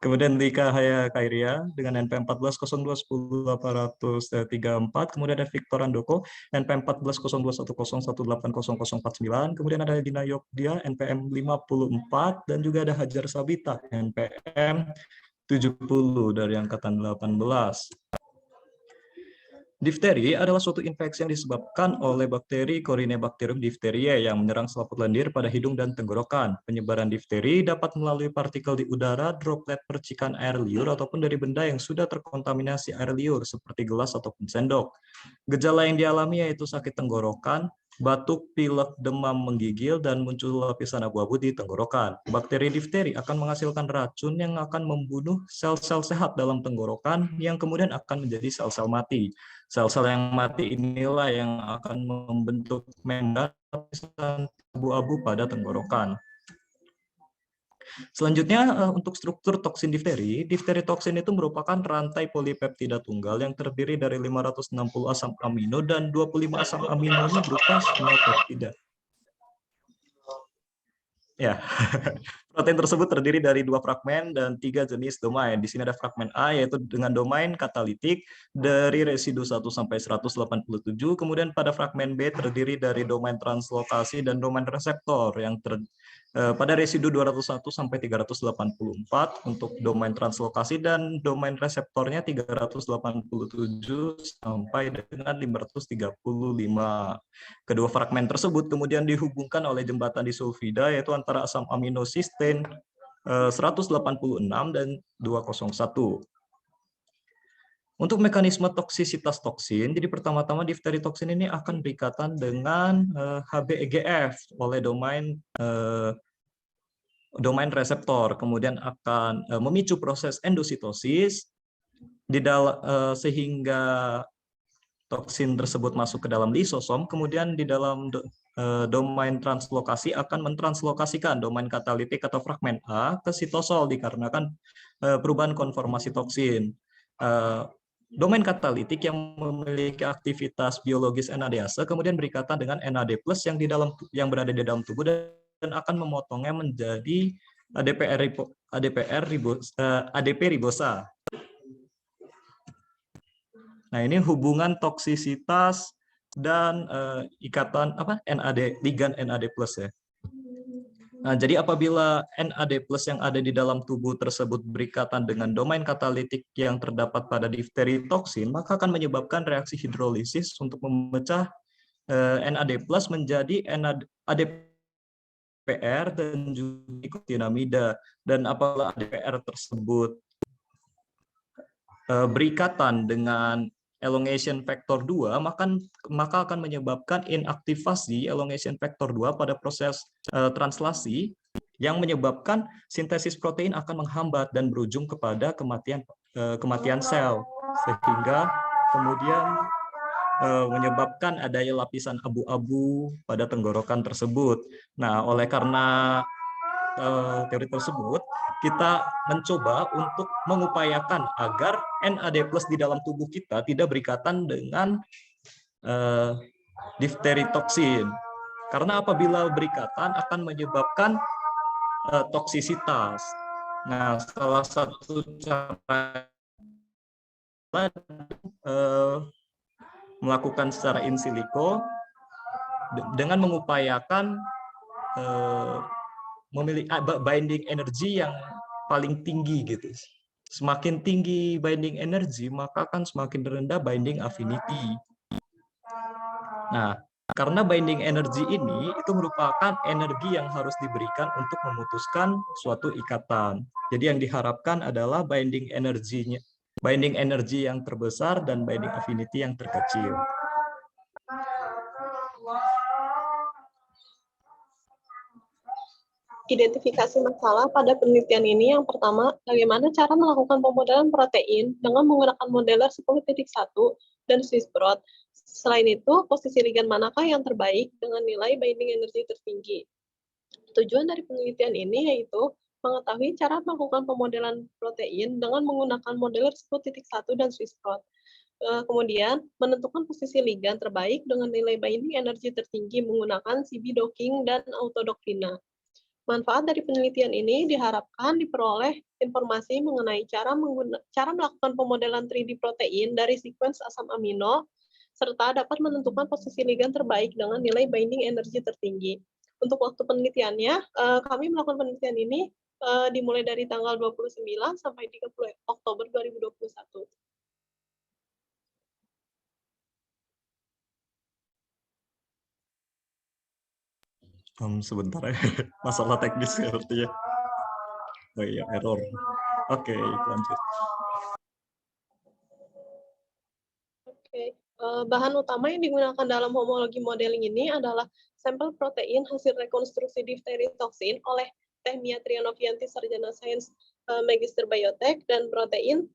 Kemudian Lika Haya Kairia dengan NP 1402108034. Kemudian ada Victor Andoko NP 140210180049. Kemudian ada Dina Yogdia NPM 54 dan juga ada Hajar Sabita NPM 70 dari angkatan 18. Difteri adalah suatu infeksi yang disebabkan oleh bakteri Corynebacterium diphtheriae yang menyerang selaput lendir pada hidung dan tenggorokan. Penyebaran difteri dapat melalui partikel di udara, droplet percikan air liur, ataupun dari benda yang sudah terkontaminasi air liur seperti gelas ataupun sendok. Gejala yang dialami yaitu sakit tenggorokan, batuk, pilek, demam, menggigil, dan muncul lapisan abu-abu di tenggorokan. Bakteri difteri akan menghasilkan racun yang akan membunuh sel-sel sehat dalam tenggorokan yang kemudian akan menjadi sel-sel mati. Sel-sel yang mati inilah yang akan membentuk membran lapisan abu-abu pada tenggorokan. Selanjutnya, untuk struktur toksin difteri toksin itu merupakan rantai polipeptida tunggal yang terdiri dari 560 asam amino dan 25 asam aminonya berupa single peptida. Ya, protein tersebut terdiri dari 2 fragmen dan 3 jenis domain. Di sini ada fragmen A yaitu dengan domain katalitik dari residu 1 sampai 187. Kemudian pada fragmen B terdiri dari domain translokasi dan domain reseptor yang pada residu 201 sampai 384 untuk domain translokasi dan domain reseptornya 387 sampai dengan 535. Kedua fragmen tersebut kemudian dihubungkan oleh jembatan disulfida yaitu antara asam amino sistein 186 dan 201. Untuk mekanisme toksisitas toksin, jadi pertama-tama difteri toksin ini akan berikatan dengan HBEGF oleh domain reseptor, kemudian akan memicu proses endositosis sehingga toksin tersebut masuk ke dalam lisosom, kemudian di dalam domain translokasi akan mentranslokasikan domain katalitik atau fragmen A ke sitosol dikarenakan perubahan konformasi toksin. Domain katalitik yang memiliki aktivitas biologis NADase kemudian berikatan dengan NAD+ yang berada di dalam tubuh dan akan memotongnya menjadi ADP ribosa. Nah, ini hubungan toksisitas dan ikatan ligan NAD+ ya. Nah, jadi apabila NAD+ yang ada di dalam tubuh tersebut berikatan dengan domain katalitik yang terdapat pada difteri toksin, maka akan menyebabkan reaksi hidrolisis untuk memecah NAD+ menjadi ADPR dan juga nikotinamida. Dan apabila ADPR tersebut berikatan dengan elongation factor 2, maka akan menyebabkan inaktivasi elongation factor 2 pada proses translasi yang menyebabkan sintesis protein akan menghambat dan berujung kepada kematian sel, sehingga kemudian menyebabkan adanya lapisan abu-abu pada tenggorokan tersebut. Nah, oleh karena teori tersebut, kita mencoba untuk mengupayakan agar NAD+ di dalam tubuh kita tidak berikatan dengan difteri toksin. Karena apabila berikatan akan menyebabkan toksisitas. Nah, salah satu cara melakukan secara in silico dengan mengupayakan memiliki binding energi yang paling tinggi gitu. Semakin tinggi binding energi, maka akan semakin rendah binding affinity. Nah, karena binding energi ini itu merupakan energi yang harus diberikan untuk memutuskan suatu ikatan. Jadi yang diharapkan adalah binding energi yang terbesar dan binding affinity yang terkecil. Identifikasi masalah pada penelitian ini yang pertama, bagaimana cara melakukan pemodelan protein dengan menggunakan modeler 10.1 dan Swissprot. Selain itu, posisi ligan manakah yang terbaik dengan nilai binding energi tertinggi? Tujuan dari penelitian ini yaitu mengetahui cara melakukan pemodelan protein dengan menggunakan modeler 10.1 dan Swissprot. Kemudian, menentukan posisi ligan terbaik dengan nilai binding energi tertinggi menggunakan CB docking dan autodoctrina. Manfaat dari penelitian ini diharapkan diperoleh informasi mengenai cara melakukan pemodelan 3D protein dari sequence asam amino, serta dapat menentukan posisi ligand terbaik dengan nilai binding energi tertinggi. Untuk waktu penelitiannya, kami melakukan penelitian ini dimulai dari tanggal 29 sampai 30 Oktober 2021. Sebentar ya, masalah teknis sepertinya. Oh iya, error. Oke, lanjut. Oke, bahan utama yang digunakan dalam homologi modeling ini adalah sampel protein hasil rekonstruksi difteri toksin oleh Teh Mia Trianovianti, sarjana sains Magister Biotek, dan protein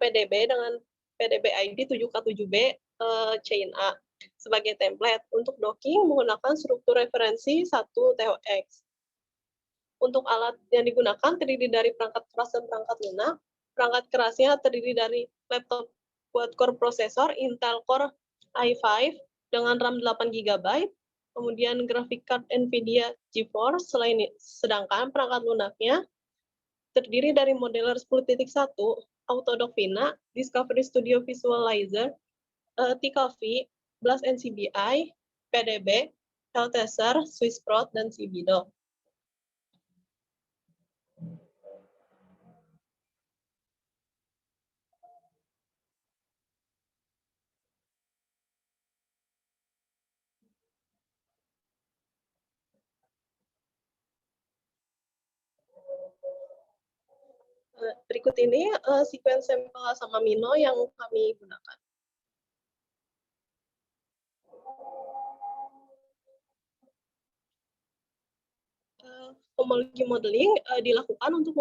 PDB dengan PDB ID 7K7B chain A sebagai template. Untuk docking menggunakan struktur referensi 1TOX. Untuk alat yang digunakan terdiri dari perangkat keras dan perangkat lunak. Perangkat kerasnya terdiri dari laptop quad-core prosesor Intel Core i5 dengan RAM 8 GB, kemudian graphic card NVIDIA GeForce, sedangkan perangkat lunaknya terdiri dari modeler 10.1, Autodoc Vina, Discovery Studio Visualizer, TKV, Blast NCBI, PDB, Heltezer, Swissprot, dan Cibido. Berikut ini sequence sampel asam amino yang kami gunakan. Homologi modeling dilakukan untuk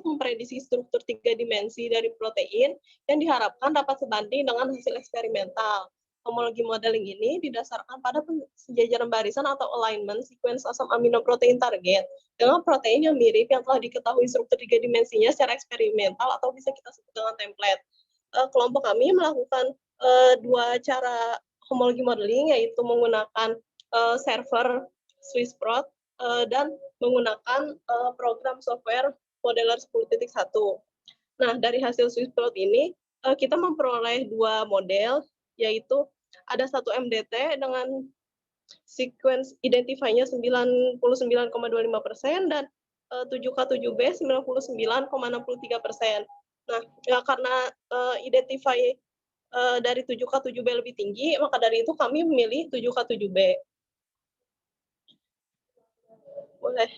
memprediksi struktur 3 dimensi dari protein yang diharapkan dapat sebanding dengan hasil eksperimental. Homologi modeling ini didasarkan pada sejajaran barisan atau alignment sequence asam amino protein target dengan protein yang mirip yang telah diketahui struktur 3 dimensinya secara eksperimental atau bisa kita sebut dengan template. Kelompok kami melakukan dua cara homologi modeling, yaitu menggunakan server Swissprot dan menggunakan program software modeler 10.1. Nah, dari hasil Swissprot ini kita memperoleh dua model, yaitu ada satu MDT dengan sequence identify-nya 99,25% dan 7K7B 99,63%. Nah, ya karena identify dari 7K7B lebih tinggi, maka dari itu kami memilih 7K7B. Boleh.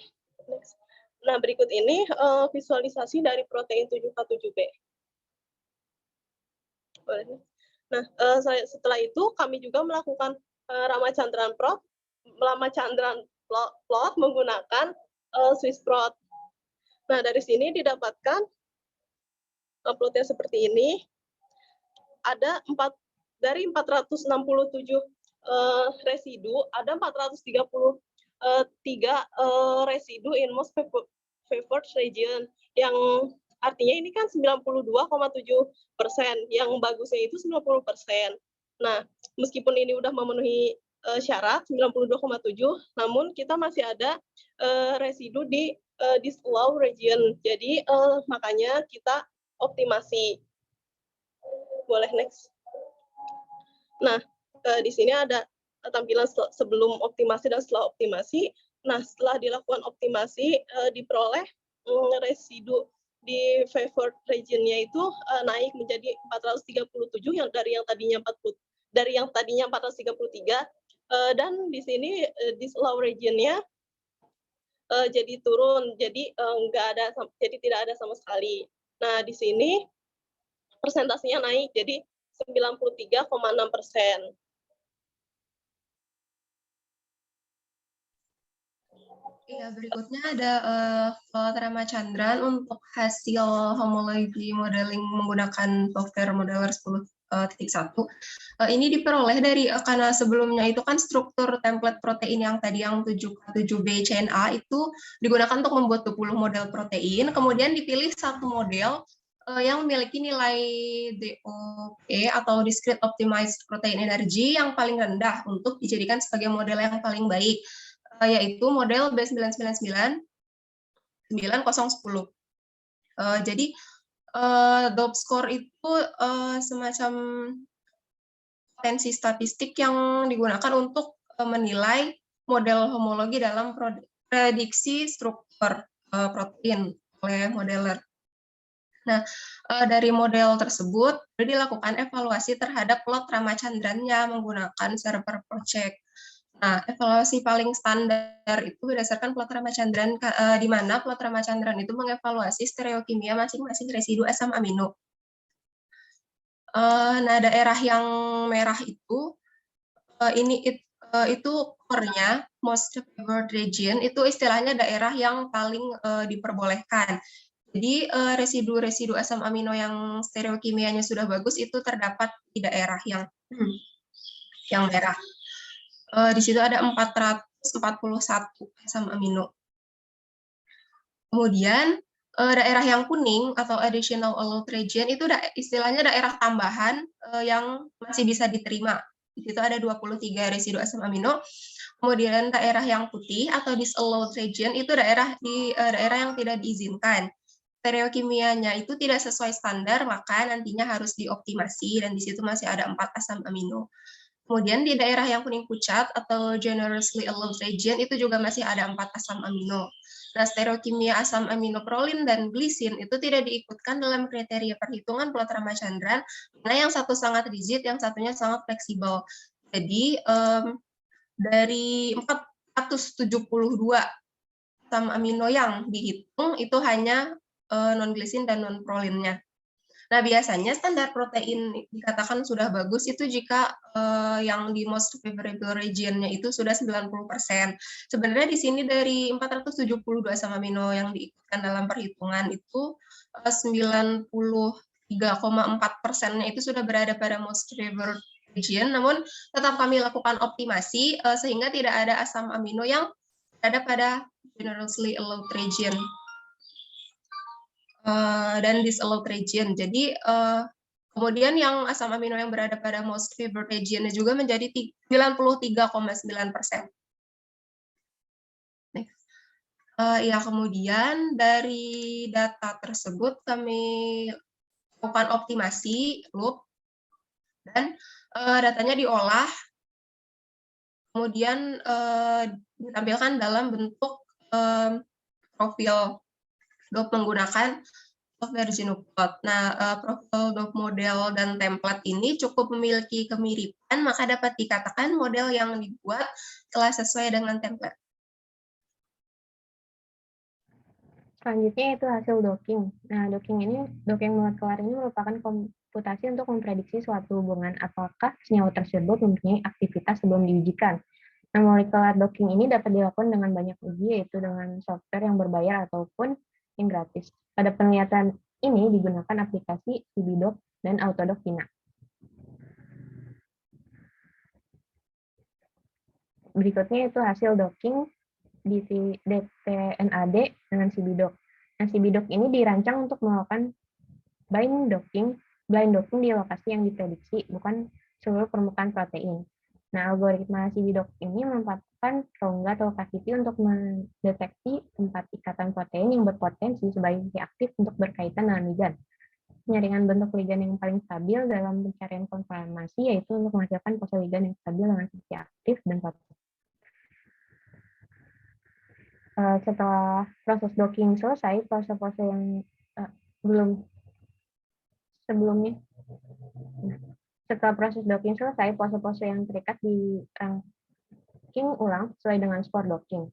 Next. Nah, berikut ini visualisasi dari protein 7K7B. Boleh. Nah, setelah itu kami juga melakukan Ramachandran plot menggunakan Swissprot. Nah, dari sini didapatkan plotnya seperti ini. Ada dari 467 residu, ada 433 residu in most favored region, yang artinya ini kan 92,7%, yang bagusnya itu 90%. Nah, meskipun ini udah memenuhi syarat 92,7, namun kita masih ada residu di disallow region. Jadi makanya kita optimasi. Boleh next. Nah, di sini ada tampilan sebelum optimasi dan setelah optimasi. Nah, setelah dilakukan optimasi, diperoleh residu di favored region-nya itu naik menjadi 437 yang dari yang tadinya 433, dan di sini disallow region-nya jadi turun, jadi tidak ada sama sekali. Nah, di sini persentasenya naik jadi 93,6%. Ya, berikutnya ada plot Ramachandran untuk hasil homologi modeling menggunakan software modeler 10.1. Ini diperoleh dari karena sebelumnya itu kan struktur template protein yang tadi yang 7K7B chain A itu digunakan untuk membuat 20 model protein, kemudian dipilih satu model yang memiliki nilai DOE atau Discrete Optimized Protein Energy yang paling rendah untuk dijadikan sebagai model yang paling baik. yaitu model B999-9010. Jadi DOPE score itu semacam potensi statistik yang digunakan untuk menilai model homologi dalam prediksi struktur protein oleh modeler. Nah, dari model tersebut dilakukan evaluasi terhadap plot Ramachandran-nya menggunakan server project. Nah, evaluasi paling standar itu berdasarkan plot Ramachandran, di mana plot Ramachandran itu mengevaluasi stereokimia masing-masing residu asam amino. Nah, daerah yang merah itu, itu core-nya, most favored region, itu istilahnya daerah yang paling diperbolehkan. Jadi residu-residu asam amino yang stereokimianya sudah bagus itu terdapat di daerah yang merah. Di situ ada 441 asam amino. Kemudian daerah yang kuning atau additional allowed region itu istilahnya daerah tambahan yang masih bisa diterima. Di situ ada 23 residu asam amino. Kemudian daerah yang putih atau disallowed region itu daerah yang tidak diizinkan. Stereokimianya itu tidak sesuai standar, maka nantinya harus dioptimasi, dan di situ masih ada 4 asam amino. Kemudian di daerah yang kuning pucat atau generously allowed region itu juga masih ada 4 asam amino. Nah, stereokimia asam amino prolin dan glisin itu tidak diikutkan dalam kriteria perhitungan plot Ramachandran, karena yang satu sangat rigid, yang satunya sangat fleksibel. Jadi dari 472 asam amino yang dihitung itu hanya non-glisin dan non-prolinnya. Nah, biasanya standar protein dikatakan sudah bagus itu jika yang di most favorable region-nya itu sudah 90%. Sebenarnya di sini dari 472 asam amino yang diikutkan dalam perhitungan itu 93,4%-nya itu sudah berada pada most favored region, namun tetap kami lakukan optimasi sehingga tidak ada asam amino yang berada pada generously allowed region dan disallowed region. Jadi kemudian yang asam amino yang berada pada most favored region juga menjadi 93,9%. Ya, kemudian dari data tersebut kami lakukan optimasi loop dan datanya diolah, kemudian ditampilkan dalam bentuk profil DOP menggunakan software Genoplot. Nah, profil DOP model dan template ini cukup memiliki kemiripan, maka dapat dikatakan model yang dibuat telah sesuai dengan template. Selanjutnya itu hasil docking. Nah, docking molekular ini merupakan komputasi untuk memprediksi suatu hubungan apakah senyawa tersebut mempunyai aktivitas sebelum diujikan. Nah, molecular docking ini dapat dilakukan dengan banyak uji, yaitu dengan software yang berbayar ataupun yang gratis. Pada penelitian ini digunakan aplikasi CBDoc dan Autodoc China. Berikutnya itu hasil docking di DTNAD dengan CBDoc. Nah, CBDoc ini dirancang untuk melakukan blind docking di lokasi yang diprediksi, bukan seluruh permukaan protein. Nah, algoritma CBDoc ini memanfaatkan rongga atau opacity untuk mendeteksi tempat ikatan protein yang berpotensi sebagai aktif untuk berkaitan dengan ligand. Penyaringan bentuk ligand yang paling stabil dalam pencarian konfirmasi yaitu untuk menghasilkan pose ligand yang stabil dengan sisi aktif dan protein. Setelah proses docking selesai, pose-pose yang Setelah proses docking selesai, pose-pose yang terikat di ranking ulang sesuai dengan skor docking.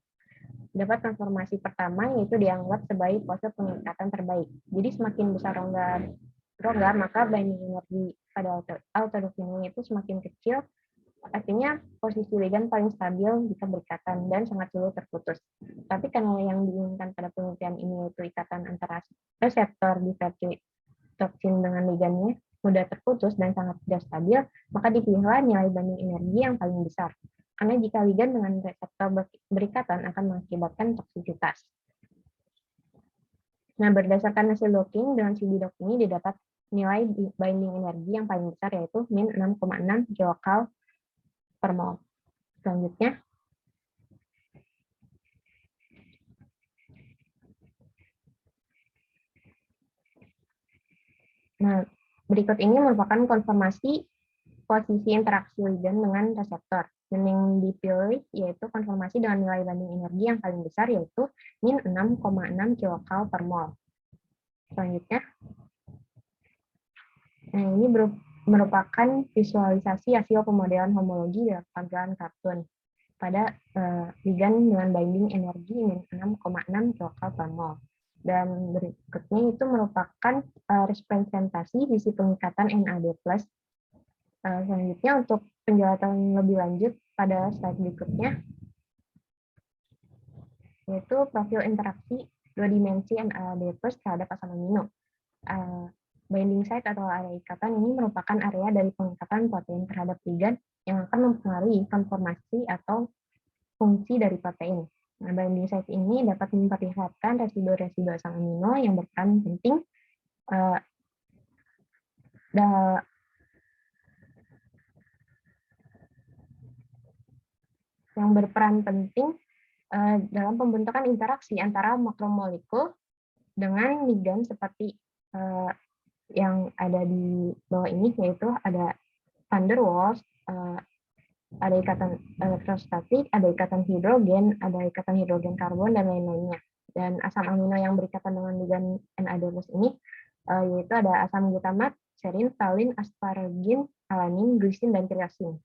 Dapat transformasi pertama yaitu dianggap sebagai pose pengikatan terbaik. Jadi semakin besar rongga maka binding energi pada autodocking itu semakin kecil. Artinya posisi ligand paling stabil jika berikatan dan sangat sulit terputus. Tapi karena yang diinginkan pada penelitian ini yaitu ikatan antara reseptor diversi toksin dengan ligandnya mudah terputus dan sangat tidak stabil, maka dipilihlah nilai banding energi yang paling besar. Karena jika ligand dengan reseptor berikatan akan mengakibatkan toksisitas. Nah, berdasarkan hasil docking dengan CBDoc ini didapat nilai binding energi yang paling besar yaitu min 6,6 kcal per mol. Selanjutnya, Nah, berikut ini merupakan konfirmasi posisi interaksi ligand dengan reseptor. Dan yang dipilih yaitu konfirmasi dengan nilai banding energi yang paling besar, yaitu min 6,6 kilokal per mol. Selanjutnya, nah ini merupakan visualisasi hasil pemodelan homologi dalam tampilan kartun pada ligand dengan binding energi min 6,6 kilokal per mol. Dan berikutnya itu merupakan representasi sisi pengikatan NAD+. Selanjutnya untuk penjelasan lebih lanjut pada slide berikutnya, yaitu profil interaksi dua dimensi NAD+ terhadap asam amino. Binding site atau area ikatan ini merupakan area dari pengikatan protein terhadap ligand yang akan mempengaruhi konformasi atau fungsi dari protein. Nah, binding site ini dapat memperlihatkan residu-residu asam amino yang berperan penting dalam pembentukan interaksi antara makromolekul dengan ligand seperti yang ada di bawah ini, yaitu ada van der Waals, ada ikatan elektrostatik, ada ikatan hidrogen karbon, dan lain-lainnya. Dan asam amino yang berikatan dengan ligand NAD+ ini yaitu ada asam glutamat, serin, valine, asparagin, alanin, glisin, dan tyrosine.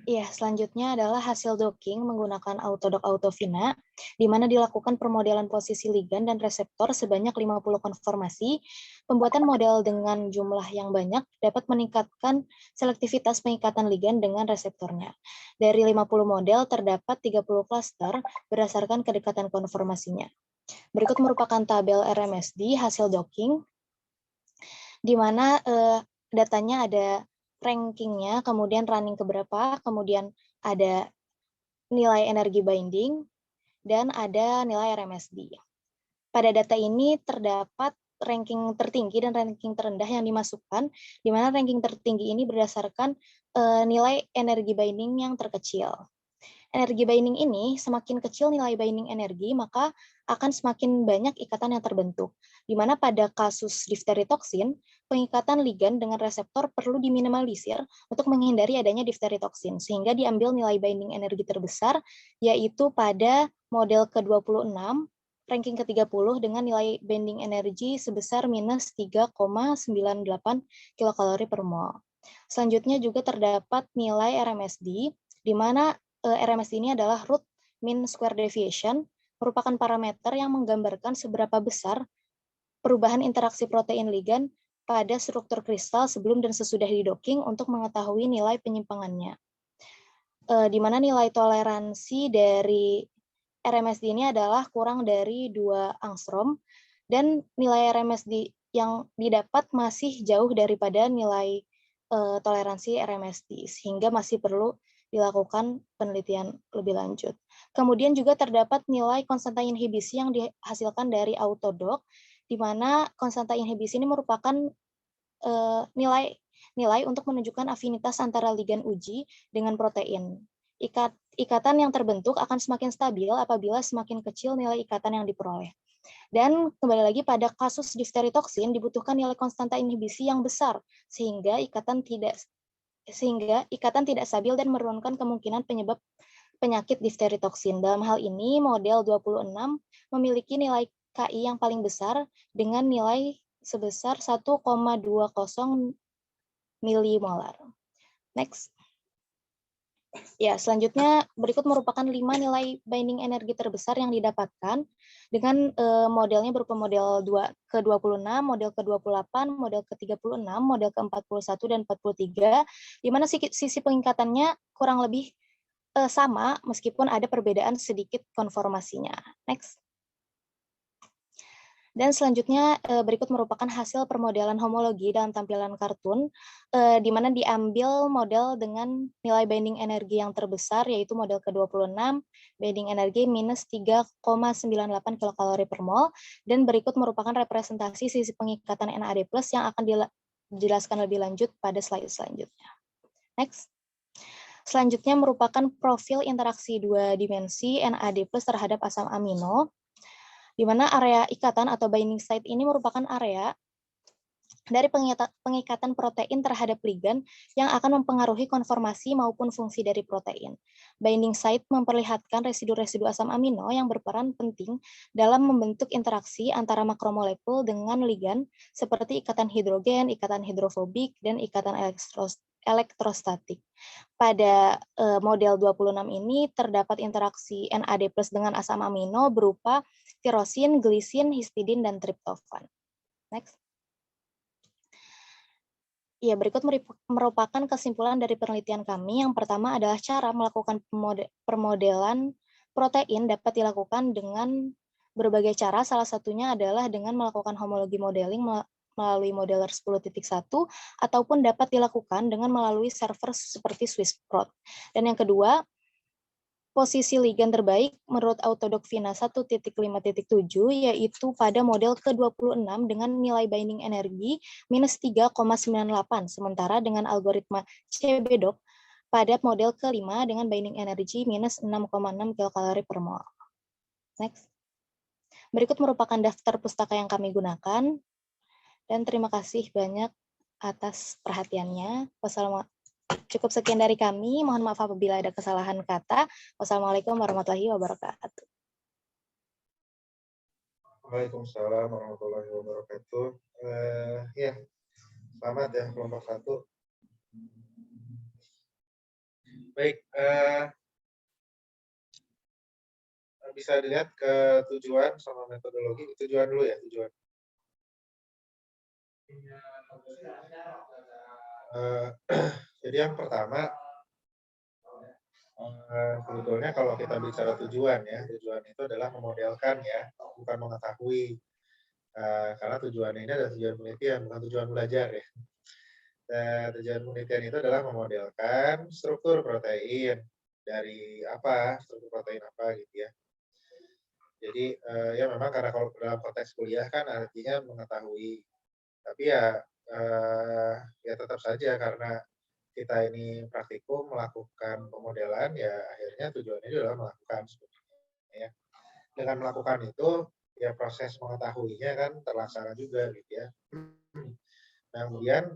Iya, selanjutnya adalah hasil docking menggunakan autodock Autofina, di mana dilakukan permodelan posisi ligand dan reseptor sebanyak 50 konformasi. Pembuatan model dengan jumlah yang banyak dapat meningkatkan selektivitas pengikatan ligand dengan reseptornya. Dari 50 model terdapat 30 klaster berdasarkan kedekatan konformasinya. Berikut merupakan tabel RMSD hasil docking, di mana datanya ada rankingnya, kemudian running keberapa, kemudian ada nilai energi binding, dan ada nilai RMSD. Pada data ini terdapat ranking tertinggi dan ranking terendah yang dimasukkan, di mana ranking tertinggi ini berdasarkan nilai energi binding yang terkecil. Energi binding ini, semakin kecil nilai binding energi, maka akan semakin banyak ikatan yang terbentuk. Di mana pada kasus difteri toksin, pengikatan ligand dengan reseptor perlu diminimalisir untuk menghindari adanya difteri toksin, sehingga diambil nilai binding energi terbesar, yaitu pada model ke-26, ranking ke-30 dengan nilai binding energi sebesar minus 3,98 kilokalori per mol. Selanjutnya juga terdapat nilai RMSD, di mana RMSD ini adalah root mean square deviation, merupakan parameter yang menggambarkan seberapa besar perubahan interaksi protein ligand pada struktur kristal sebelum dan sesudah didocking untuk mengetahui nilai penyimpangannya. Di mana nilai toleransi dari RMSD ini adalah kurang dari 2 angstrom, dan nilai RMSD yang didapat masih jauh daripada nilai toleransi RMSD, sehingga masih perlu dilakukan penelitian lebih lanjut. Kemudian juga terdapat nilai konstanta inhibisi yang dihasilkan dari autodock, di mana konstanta inhibisi ini merupakan nilai untuk menunjukkan afinitas antara ligand uji dengan protein. Ikatan yang terbentuk akan semakin stabil apabila semakin kecil nilai ikatan yang diperoleh. Dan kembali lagi pada kasus difteri toksin dibutuhkan nilai konstanta inhibisi yang besar sehingga ikatan tidak stabil dan menurunkan kemungkinan penyebab penyakit difteri toksin. Dalam hal ini, model 26 memiliki nilai KI yang paling besar dengan nilai sebesar 1,20 milimolar. Next. Ya, selanjutnya berikut merupakan 5 nilai binding energi terbesar yang didapatkan dengan modelnya berupa model ke-26, model ke-28, model ke-36, model ke-41, dan 43, di mana sisi pengikatannya kurang lebih sama meskipun ada perbedaan sedikit konformasinya. Next. Dan selanjutnya berikut merupakan hasil permodelan homologi dalam tampilan kartun, di mana diambil model dengan nilai binding energi yang terbesar, yaitu model ke-26, binding energi minus 3,98 kilokalori per mol, dan berikut merupakan representasi sisi pengikatan NAD+ yang akan dijelaskan lebih lanjut pada slide selanjutnya. Next. Selanjutnya merupakan profil interaksi 2 dimensi NAD+ terhadap asam amino. di mana area ikatan atau binding site ini merupakan area dari pengikatan protein terhadap ligan yang akan mempengaruhi konformasi maupun fungsi dari protein. Binding site memperlihatkan residu-residu asam amino yang berperan penting dalam membentuk interaksi antara makromolekul dengan ligan seperti ikatan hidrogen, ikatan hidrofobik, dan ikatan elektrostatik. Pada model 26 ini terdapat interaksi NAD+ dengan asam amino berupa tirosin, glisin, histidin, dan triptofan. Next. Ya, berikut merupakan kesimpulan dari penelitian kami. Yang pertama adalah cara melakukan permodelan protein dapat dilakukan dengan berbagai cara. Salah satunya adalah dengan melakukan homologi modeling melalui modeler 10.1 ataupun dapat dilakukan dengan melalui server seperti Swissprot. Dan yang kedua, posisi ligan terbaik menurut Autodoc Vina 1.5.7 yaitu pada model ke-26 dengan nilai binding energi minus 3,98, sementara dengan algoritma CBDOC pada model ke-5 dengan binding energi minus 6,6 kcal per mol. Next. Berikut merupakan daftar pustaka yang kami gunakan, dan terima kasih banyak atas perhatiannya. Cukup sekian dari kami. Mohon maaf apabila ada kesalahan kata. Wassalamualaikum warahmatullahi wabarakatuh. Waalaikumsalam warahmatullahi wabarakatuh. Ya, selamat ya kelompok 1. Baik, bisa dilihat ke tujuan sama metodologi. Tujuan dulu ya, tujuan. Jadi yang pertama, sebetulnya kalau kita bicara tujuan ya, tujuan itu adalah memodelkan ya, bukan mengetahui. Karena tujuan ini adalah tujuan penelitian, bukan tujuan belajar ya. Tujuan penelitian itu adalah memodelkan struktur protein dari apa, struktur protein apa gitu ya. Jadi ya memang karena kalau dalam konteks kuliah kan artinya mengetahui, tapi ya tetap saja karena kita ini praktikum melakukan pemodelan, ya akhirnya tujuannya adalah melakukan sebetulnya ya. Dengan melakukan itu ya proses mengetahuinya kan terlaksana juga gitu ya. Nah, kemudian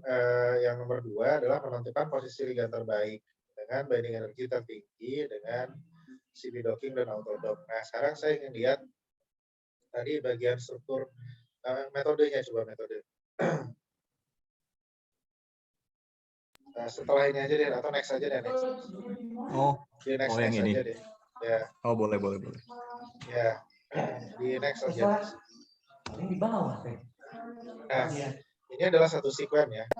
yang nomor 2 adalah menentukan posisi ligan terbaik dengan binding energi tertinggi dengan CB docking dan autodock. Nah, sekarang saya ingin lihat tadi bagian struktur metodenya, coba metode. Setelah ini aja deh, atau next aja deh, next. Di next, yang next ini. aja deh. Ya. Oh, boleh. Ya, di next aja. Ini di bawah. Nah, ini adalah satu sekuen ya.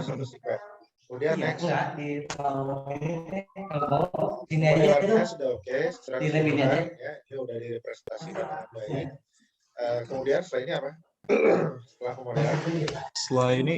Satu sekuen. Kemudian next. Di bawah ini, kalau sini aja itu. Sudah oke. Secara keseluruhan ya, ini udah direpresentasikan dengan baik. Kemudian setelah ini apa? Setelah pemodelan. Setelah ini,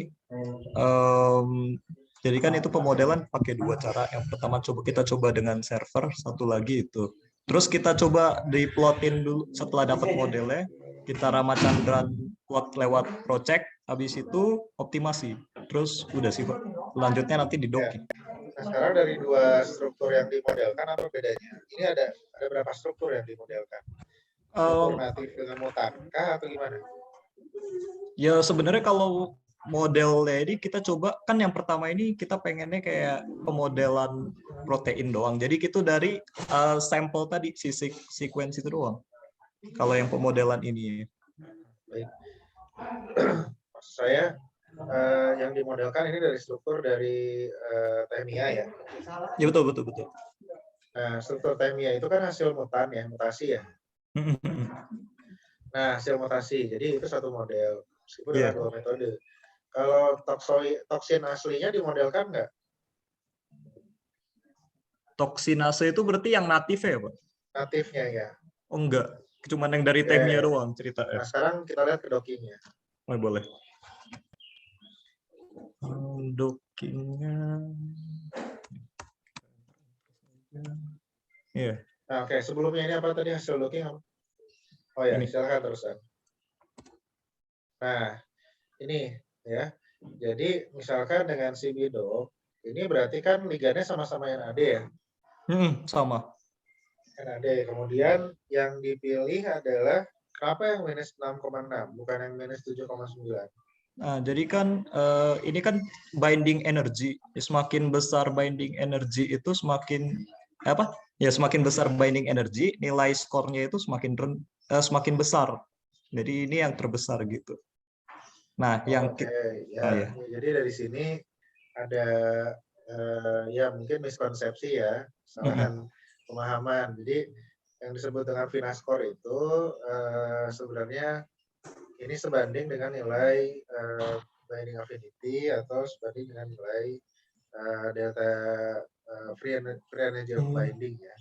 jadi kan itu pemodelan pakai 2 cara. Yang pertama kita coba dengan server, satu lagi itu. Terus kita coba diplotin dulu setelah dapat modelnya, kita Ramachandran plot lewat project, habis itu optimasi. Terus udah sih Pak. Selanjutnya nanti di docking. Nah, sekarang dari 2 struktur yang dimodelkan apa bedanya? Ini ada berapa struktur yang dimodelkan? Struktur natif dengan mutankah atau gimana? Ya sebenarnya kalau modelnya ini kita coba, kan yang pertama ini kita pengennya kayak pemodelan protein doang. Jadi itu dari sampel tadi, sequence itu doang. Kalau yang pemodelan ini. Baik. Maksud saya yang dimodelkan ini dari struktur dari TMIA ya? Ya betul. Nah, struktur TMIA itu kan hasil mutasi ya? Nah, hasil mutasi. Jadi itu satu model. Meskipun dengan 2 metode. Kalau toksin aslinya dimodelkan nggak? Toksinase itu berarti yang natif ya, Pak? Natifnya ya. Oh enggak, cuma yang dari TMIA doang cerita. Nah, sekarang kita lihat ke dockingnya. Oh, boleh. Dockingnya. Iya. Nah, oke. Sebelumnya ini apa tadi hasil docking? Oh ya, silakan terusan. Nah, ini ya. Jadi misalkan dengan CB-dock, ini berarti kan ligannya sama-sama NAD ya? Sama. NAD. Kemudian yang dipilih adalah Kenapa yang minus 6,6 bukan yang minus 7,9? Nah, jadi kan ini kan binding energy. Semakin besar binding energy itu semakin apa? Ya semakin besar binding energy, nilai skornya itu semakin besar. Jadi ini yang terbesar gitu. Nah, yang Oke, ya. ya. Jadi dari sini ada ya mungkin miskonsepsi ya, kesalahan pemahaman. Jadi yang disebut dengan Finascore itu sebenarnya ini sebanding dengan nilai binding affinity atau sebanding dengan nilai delta free energy of binding ya,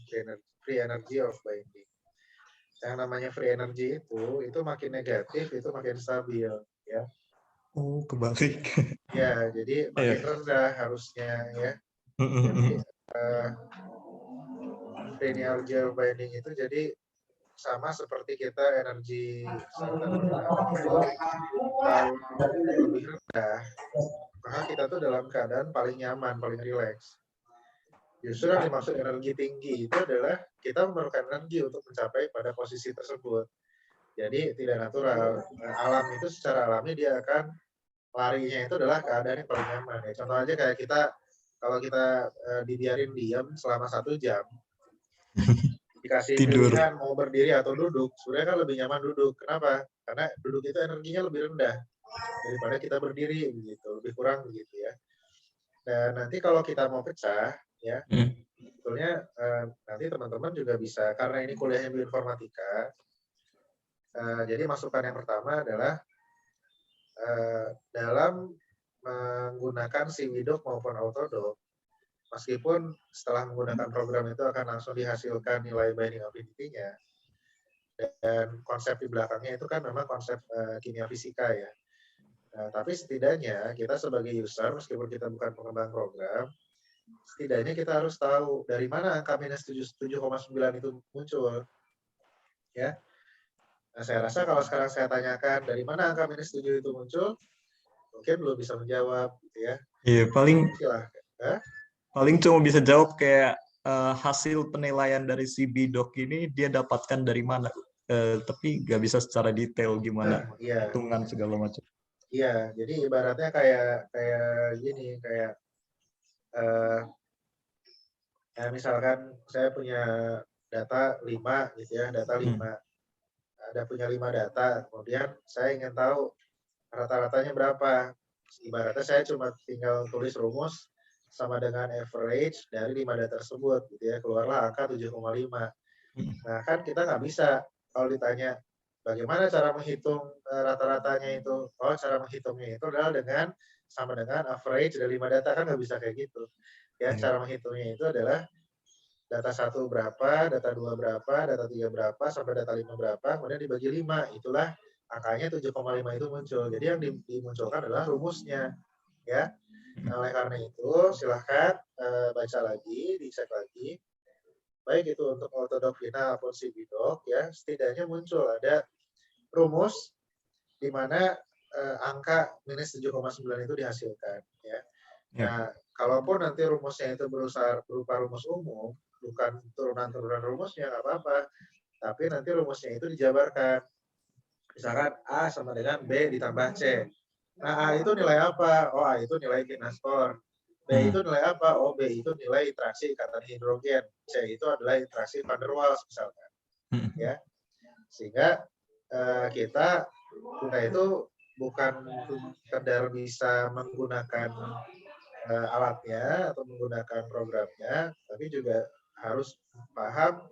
free energy of binding. Yang namanya free energy itu makin negatif itu makin stabil ya. Oh, kebalik. Ya, jadi makin rendah harusnya ya. Jadi free energy of binding itu jadi sama seperti kita energi termodinamik itu kalau lebih rendah maka kita tuh dalam keadaan paling nyaman, paling rileks. Justru yang dimaksud energi tinggi itu adalah kita memerlukan energi untuk mencapai pada posisi tersebut. Jadi tidak natural. Alam itu secara alami dia akan larinya itu adalah keadaan yang paling nyaman. Ya, contoh aja kayak kita kalau kita dibiarin diam selama 1 jam, dikasih Tidur. pilihan mau berdiri atau duduk, sebenarnya kan lebih nyaman duduk. Kenapa? Karena duduk itu energinya lebih rendah daripada kita berdiri begitu, lebih kurang begitu ya. Dan nanti kalau kita mau pecah ya, sebetulnya nanti teman-teman juga bisa karena ini kuliahnya bioinformatika. Jadi masukan yang pertama adalah dalam menggunakan Siwidok maupun Autodoc, meskipun setelah menggunakan program itu akan langsung dihasilkan nilai binding affinity-nya, dan konsep di belakangnya itu kan memang konsep kimia fisika ya. Tapi setidaknya kita sebagai user, meskipun kita bukan pengembang program, setidaknya kita harus tahu dari mana angka minus 7,9 itu muncul. Ya. Nah, saya rasa kalau sekarang saya tanyakan dari mana angka minus 7 itu muncul, mungkin belum bisa menjawab gitu ya. Iya, Silahkan. Paling cuma bisa jawab kayak hasil penilaian dari si Bidok ini dia dapatkan dari mana, tapi nggak bisa secara detail gimana hitungan segala macam. Iya, jadi ibaratnya kayak gini, kayak ya misalkan saya punya data 5 gitu ya, data 5. Ada punya 5 data, kemudian saya ingin tahu rata-ratanya berapa. Ibaratnya saya cuma tinggal tulis rumus sama dengan average dari 5 data tersebut gitu ya, keluarlah angka 7,5. Nah kan kita nggak bisa kalau ditanya bagaimana cara menghitung rata-ratanya itu. Oh, cara menghitungnya itu adalah sama dengan average dari 5 data, kan nggak bisa kayak gitu ya. Cara menghitungnya itu adalah data 1 berapa, data 2 berapa, data 3 berapa, sampai data 5 berapa, kemudian dibagi 5, itulah angkanya 7,5 itu muncul. Jadi yang dimunculkan adalah rumusnya ya. Nah, oleh karena itu silahkan baca lagi, dicek lagi, baik itu untuk Autodoc final maupun Siwidok ya, setidaknya muncul ada rumus di mana angka minus 7,9 itu dihasilkan ya. Nah, kalaupun nanti rumusnya itu berupa rumus umum, bukan turunan-turunan rumusnya, nggak apa-apa, tapi nanti rumusnya itu dijabarkan. Misalkan A sama dengan B ditambah C. Nah, A itu nilai apa? Oh, A itu nilai Finascore. B itu nilai apa? Oh, B itu nilai interaksi ikatan hidrogen. C itu adalah interaksi van der Waals misalkan. Ya. Sehingga kita itu bukan sekedar bisa menggunakan alatnya atau menggunakan programnya, tapi juga harus paham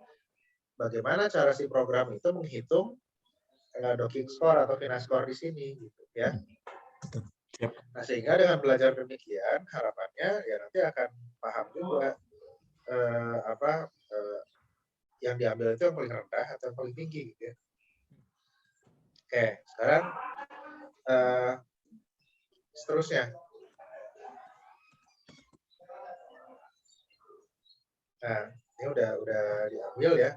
bagaimana cara si program itu menghitung docking score atau Finascore di sini gitu ya. Nah, sehingga dengan belajar demikian harapannya ya nanti akan paham juga yang diambil itu yang paling rendah atau yang paling tinggi gitu ya. Oke, sekarang seterusnya. Nah, ini udah diambil ya.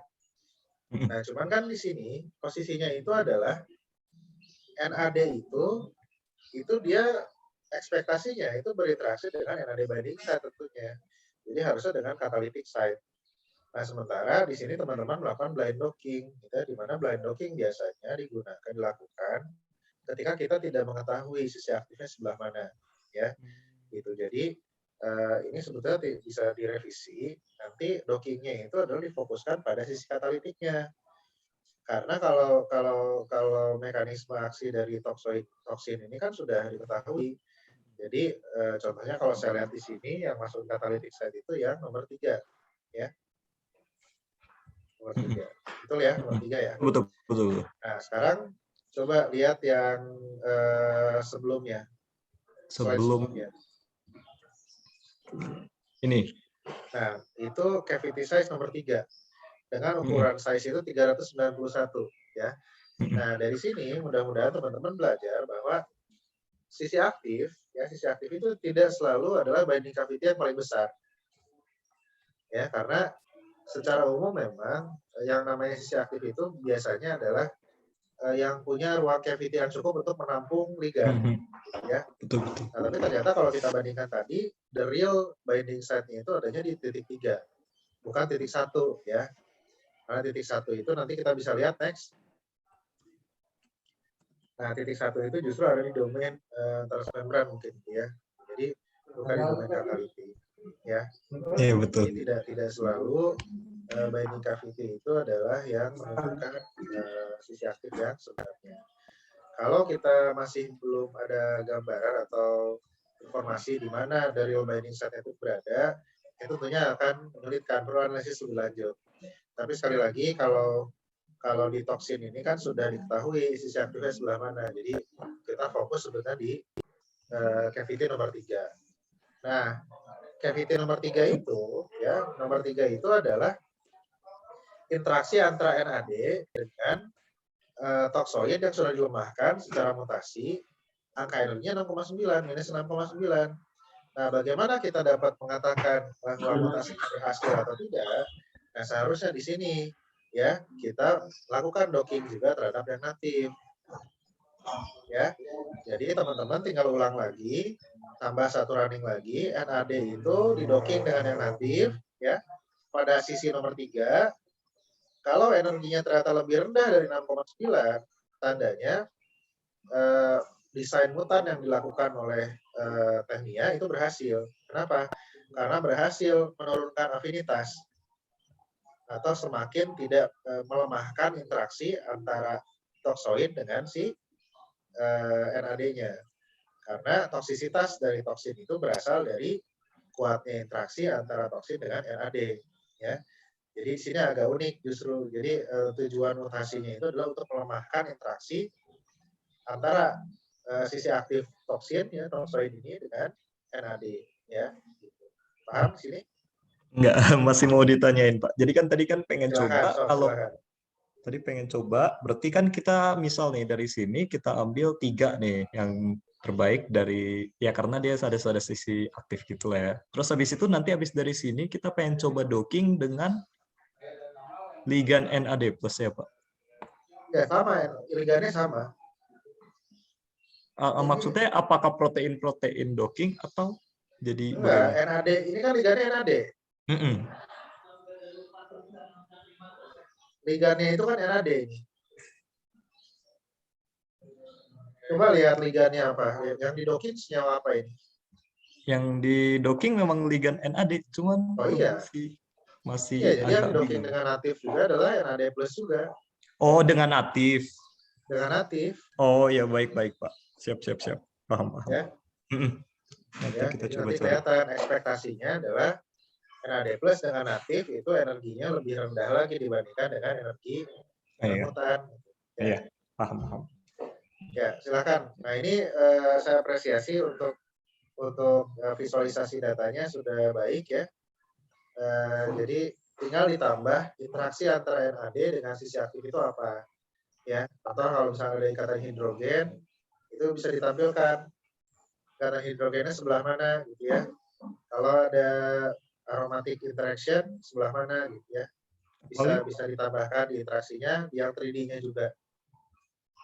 Nah, cuman kan di sini posisinya itu adalah NAD itu dia ekspektasinya itu berinteraksi dengan NAD binding site tentunya. Jadi harusnya dengan catalytic site. Nah, sementara di sini teman-teman melakukan blind docking, gitu, di mana blind docking biasanya dilakukan ketika kita tidak mengetahui sisi aktifnya sebelah mana, ya. Gitu. Jadi ini sebetulnya bisa direvisi. Nanti dockingnya itu adalah difokuskan pada sisi katalitiknya. Karena kalau mekanisme aksi dari toksin ini kan sudah diketahui. Jadi contohnya kalau saya lihat di sini yang masuk catalytic site itu yang nomor 3, ya. Nomor 3. Betul ya, nomor 3 ya. Betul, betul. Nah, sekarang coba lihat yang sebelumnya. Sebelum ini. Nah, itu cavity size nomor 3. Dengan ukuran size itu 391, ya. Nah, dari sini mudah-mudahan teman-teman belajar bahwa sisi aktif itu tidak selalu adalah binding cavity yang paling besar. Ya, karena secara umum memang yang namanya sisi aktif itu biasanya adalah yang punya ruang cavity yang cukup untuk menampung ligan, ya. Betul. Nah, tapi ternyata kalau kita bandingkan tadi, the real binding site-nya itu adanya di titik 3, bukan titik 1, ya. Karena titik 1 itu nanti kita bisa lihat next. Nah, titik 1 itu justru ada di domain transmembran mungkin, ya. Jadi bukan di domain catalytic, ya. Iya, betul. Jadi tidak selalu binding cavity itu adalah yang menunjukkan sisi aktif yang sebenarnya. Kalau kita masih belum ada gambaran atau informasi di mana the real binding site itu berada, itu tentunya akan menyulitkan, perlu analisis lebih lanjut. Tapi sekali lagi kalau di toksin ini kan sudah diketahui sisi aktifnya sebelah mana. Jadi kita fokus sebenarnya di cavity nomor 3. Nah, cavity nomor 3 itu, ya, nomor 3 itu adalah interaksi antara NAD dengan toksoid yang sudah dilemahkan secara mutasi, angka energinya 6,9, minus 6,9. Nah, bagaimana kita dapat mengatakan bahwa mutasi berhasil atau tidak? Nah, seharusnya di sini, ya, kita lakukan docking juga terhadap yang natif. Ya, jadi teman-teman tinggal ulang lagi, tambah satu running lagi, NAD itu didocking dengan yang natif, ya, pada sisi nomor 3. Kalau energinya ternyata lebih rendah dari 6,9, tandanya desain mutan yang dilakukan oleh Technia itu berhasil. Kenapa? Karena berhasil menurunkan afinitas atau semakin tidak melemahkan interaksi antara toksoid dengan si NAD-nya. Karena toksisitas dari toksin itu berasal dari kuatnya interaksi antara toksin dengan NAD, ya. Jadi di sini agak unik justru. Jadi tujuan mutasinya itu adalah untuk melemahkan interaksi antara sisi aktif toksin, ya, toksoid ini dengan NAD, ya. Paham sini? Enggak, masih mau ditanyain, Pak. Jadi kan tadi kan pengen Silakan, coba, kalau silakan. tadi pengen coba, berarti kan kita misal nih dari sini kita ambil 3 nih yang terbaik dari, ya karena dia ada sisi aktif gitu lah ya. Terus habis itu nanti habis dari sini kita pengen coba docking dengan ligan NAD plus ya, Pak. Ya, sama, ligannya sama. Maksudnya apakah protein docking atau jadi enggak, bagaimana? NAD, ini kan ligannya NAD. Ligannya itu kan NAD ini. Coba lihat ligannya apa. Yang di docking senyawa apa ini? Yang di docking memang ligan NAD, cuman Oh iya. masih Iya, jadi yang di agak docking dengan natif juga adalah NAD plus juga. Oh, dengan natif. Dengan natif. Oh ya, baik Pak. Siap. Paham. Ya. Nanti Ya, kita jadi coba nanti cari. kelihatan ekspektasinya adalah NAD plus dengan natif itu energinya lebih rendah lagi dibandingkan dengan energi mutan. Iya, paham. Ya, silakan. Nah, ini saya apresiasi untuk visualisasi datanya sudah baik, ya. Jadi tinggal ditambah interaksi antara NAD dengan sisi aktif itu apa, ya. Atau kalau misalnya ada ikatan hidrogen itu bisa ditampilkan ikatan hidrogennya sebelah mana, gitu ya. Kalau ada aromatic interaction sebelah mana, gitu ya. Bisa ditambahkan di interaksinya yang 3D-nya juga,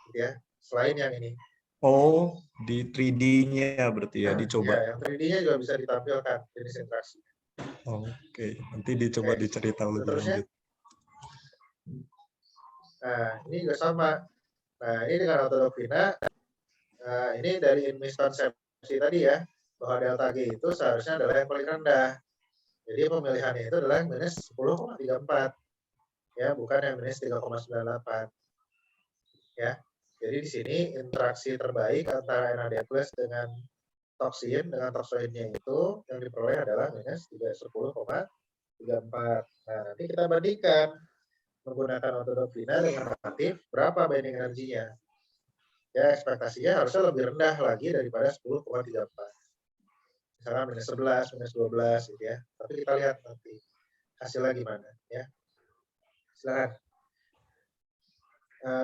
gitu ya. Selain yang ini. Oh, di 3D-nya berarti ya, dicoba. Ya, yang 3D-nya juga bisa ditampilkan jenis interaksi. Oke, nanti dicoba Oke, dicerita lebih seterusnya. lanjut. Nah, ini juga sama. Nah, ini dengan autodoktrina, ini dari miskonsepsi tadi ya, bahwa delta G itu seharusnya adalah yang paling rendah. Jadi pemilihannya itu adalah minus 10,34. Ya, bukan yang minus 3,98. Ya. Jadi di sini interaksi terbaik antara NAD+ dengan toksinnya itu yang diperoleh adalah minus 10,34. Nah, nanti kita bandingkan menggunakan autodoktrina dengan aktif berapa binding energinya. Ya, ekspektasinya harusnya lebih rendah lagi daripada 10,34. Misalnya minus 11, minus 12 gitu ya. Tapi kita lihat nanti hasilnya gimana ya. Silakan.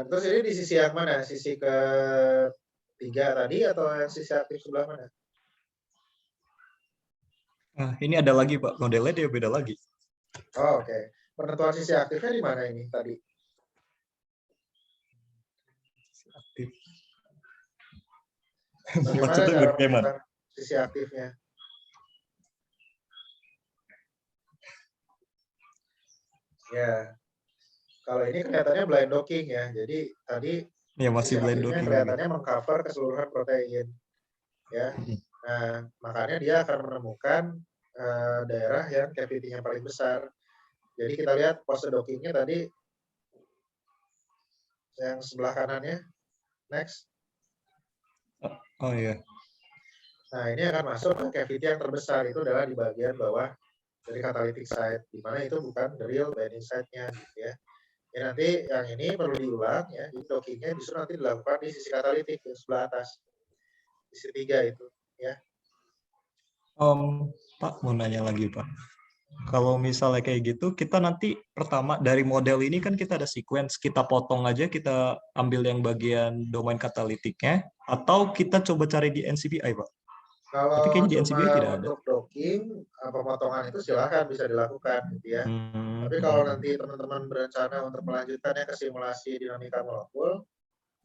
Terus ini di sisi yang mana? Sisi ketiga tadi atau yang sisi aktif sebelah mana? Nah, ini ada lagi Pak, modelnya dia beda lagi. Oh, oke. Penentuan sisi aktifnya di mana ini tadi? Aktif. Bagaimana Maksudnya cara bagaimana? menentukan sisi aktifnya? Ya, kalau ini kelihatannya blind docking ya. Jadi tadi Ya masih sisi blind aktifnya docking. kelihatannya mengcover keseluruhan protein. Ya, nah makanya dia akan menemukan daerah yang cavity-nya paling besar. Jadi kita lihat pose dockingnya tadi yang sebelah kanannya. Next. Oh iya. Nah ini akan masuk ke cavity yang terbesar, itu adalah di bagian bawah dari catalytic site, di mana itu bukan the real binding site-nya gitu ya. Ya nanti yang ini perlu diulang ya, di dockingnya justru nanti dilakukan di sisi katalitik di sebelah atas, di sisi 3 itu ya. Pak mau nanya lagi Pak. Kalau misalnya kayak gitu, kita nanti pertama dari model ini kan kita ada sequence, kita potong aja, kita ambil yang bagian domain katalitiknya, atau kita coba cari di NCBI Pak. Tapi Kalau kayaknya di cuma NCBI tidak ada. untuk docking, pemotongan itu silakan bisa dilakukan gitu ya. Tapi kalau nanti teman-teman berencana untuk melanjutkannya ke simulasi dinamika molekul,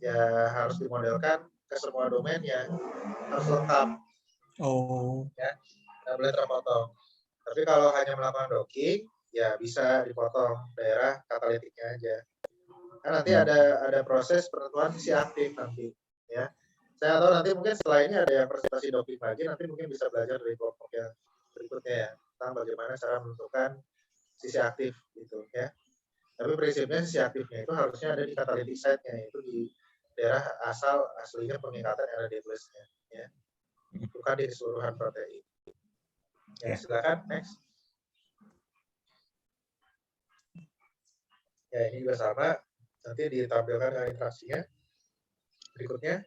ya harus dimodelkan ke semua domainnya, harus lengkap. Oh. Ya, nggak boleh terpotong. Tapi kalau hanya melakukan docking, ya bisa dipotong daerah katalitiknya aja. Kan nanti ada proses penentuan sisi aktif nanti, ya. Saya tahu nanti mungkin setelah ini ada yang presentasi docking lagi, nanti mungkin bisa belajar dari kelompok yang berikutnya ya, tentang bagaimana cara menentukan sisi aktif gitu ya. Tapi prinsipnya sisi aktifnya itu harusnya ada di catalytic site-nya, yaitu di daerah asal aslinya pengikatan NAD+-nya ya. Bukan di keseluruhan protein. Ya, silakan next. Ya, ini juga sama. Nanti ditampilkan dengan interaksinya. Berikutnya.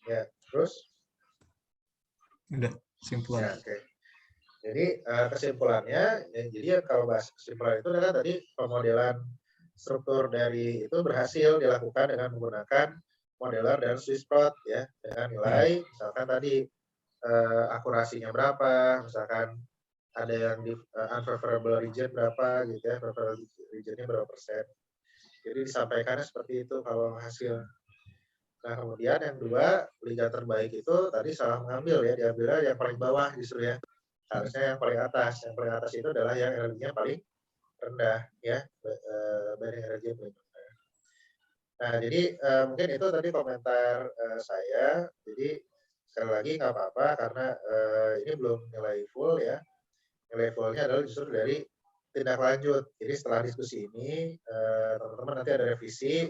Ya, terus. Udah, kesimpulan. Ya, oke. Jadi kesimpulannya, ya, jadi kalau bahas kesimpulan itu adalah tadi pemodelan struktur dari itu berhasil dilakukan dengan menggunakan modeler dan Swissprot ya, dengan nilai misalkan tadi akurasinya berapa, misalkan ada yang di unfavorable region berapa gitu ya, favorable regionnya berapa persen. Jadi disampaikannya seperti itu kalau hasil. Nah kemudian yang dua, liga terbaik itu tadi salah mengambil ya, diambilnya yang paling bawah justru ya. Harusnya yang paling atas. Yang paling atas itu adalah yang energinya paling rendah ya, binding energi paling rendah. Nah jadi mungkin itu tadi komentar saya. Jadi sekali lagi nggak apa-apa karena ini belum nilai full ya. Nilai fullnya adalah justru dari tindak lanjut. Jadi setelah diskusi ini teman-teman nanti ada revisi.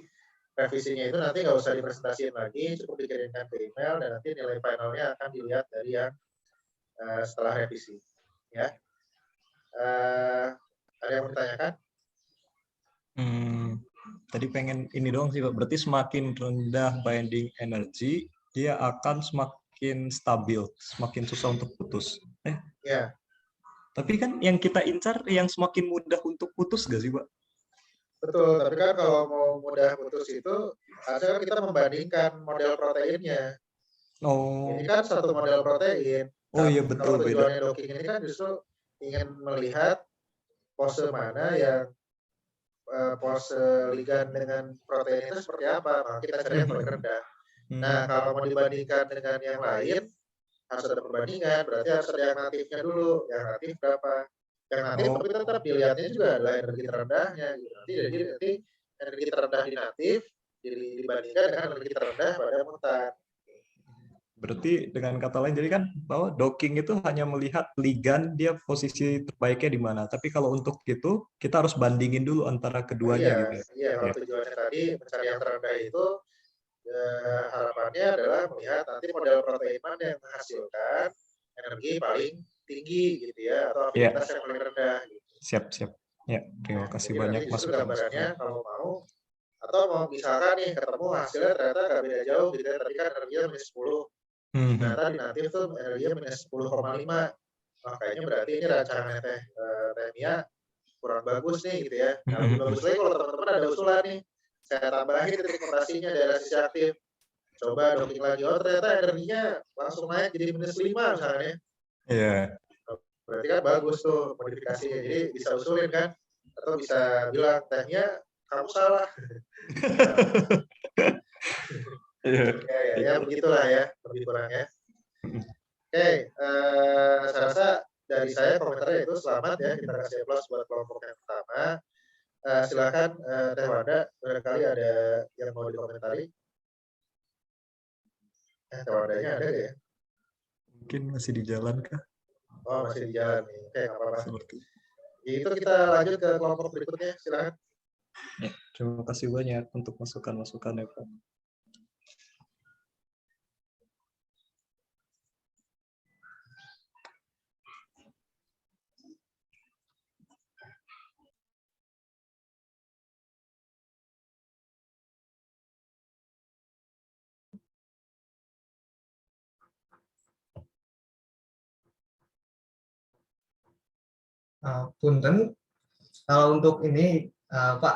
Revisinya itu nanti nggak usah dipresentasiin lagi, cukup dikirimkan ke email dan nanti nilai finalnya akan dilihat dari yang setelah revisi. Ya, ada yang mau ditanyakan? Tadi pengen ini doang sih Pak. Berarti semakin rendah binding energy, dia akan semakin stabil, semakin susah untuk putus. Ya. Tapi kan yang kita incar yang semakin mudah untuk putus gak sih Pak? Betul, tapi kan kalau mau mudah putus itu, harusnya kita membandingkan model proteinnya. Oh. Ini kan satu model protein. Oh iya betul, kalau tujuannya docking ini kan justru ingin melihat pose mana yang pose ligan dengan protein itu seperti apa. Maka kita cari yang paling rendah. Nah, kalau mau dibandingkan dengan yang lain, harus ada perbandingan, berarti harus ada yang natifnya dulu. Yang natif berapa? Yang natif tapi tetap dilihatnya juga adalah energi terendahnya. Gitu. Nanti energi terendah di natif dibandingkan dengan energi terendah pada mutan. Berarti dengan kata lain, jadi kan bahwa docking itu hanya melihat ligand dia posisi terbaiknya di mana. Tapi kalau untuk itu kita harus bandingin dulu antara keduanya gitu ya. Iya, kalau tujuannya tadi mencari yang terendah itu harapannya adalah melihat nanti model protein mana yang menghasilkan energi paling tinggi gitu ya, atau aktivitas yang paling rendah. Gitu. Siap. Ya, terima kasih banyak Mas. Gambarannya kalau mau, atau mau misalkan nih ketemu hasilnya ternyata nggak beda jauh gitu ya, tadi kan energinya minus 10. Ternyata di natif tuh energinya minus 10,5. Kayaknya berarti ini rancangan Teh Mia kurang bagus nih gitu ya. Nah, lebih bagus lagi kalau teman-teman ada usulan nih, saya tambahin titik notasinya daerah sisi aktif. Coba docking lagi, oh ternyata energinya langsung naik jadi minus 5 misalnya. Iya. Berarti kan bagus tuh modifikasinya, jadi bisa usulin kan, atau bisa bilang tehnya kamu salah. Ya begitulah ya, lebih kurangnya. Oke, saya rasa dari saya komentarnya itu selamat ya, kita kasih aplaus buat kelompok yang pertama. Silakan Teh Wanda, barangkali ada yang mau dikomentari. Teh Wandanya ada nggak ya? Mungkin masih di jalan kah? Oh, masih di jalan nih. Oke, nggak apa-apa. Itu kita lanjut ke kelompok berikutnya, silakan. Ya, terima kasih banyak untuk masukan-masukannya, Pak. Punten, kalau untuk ini Pak,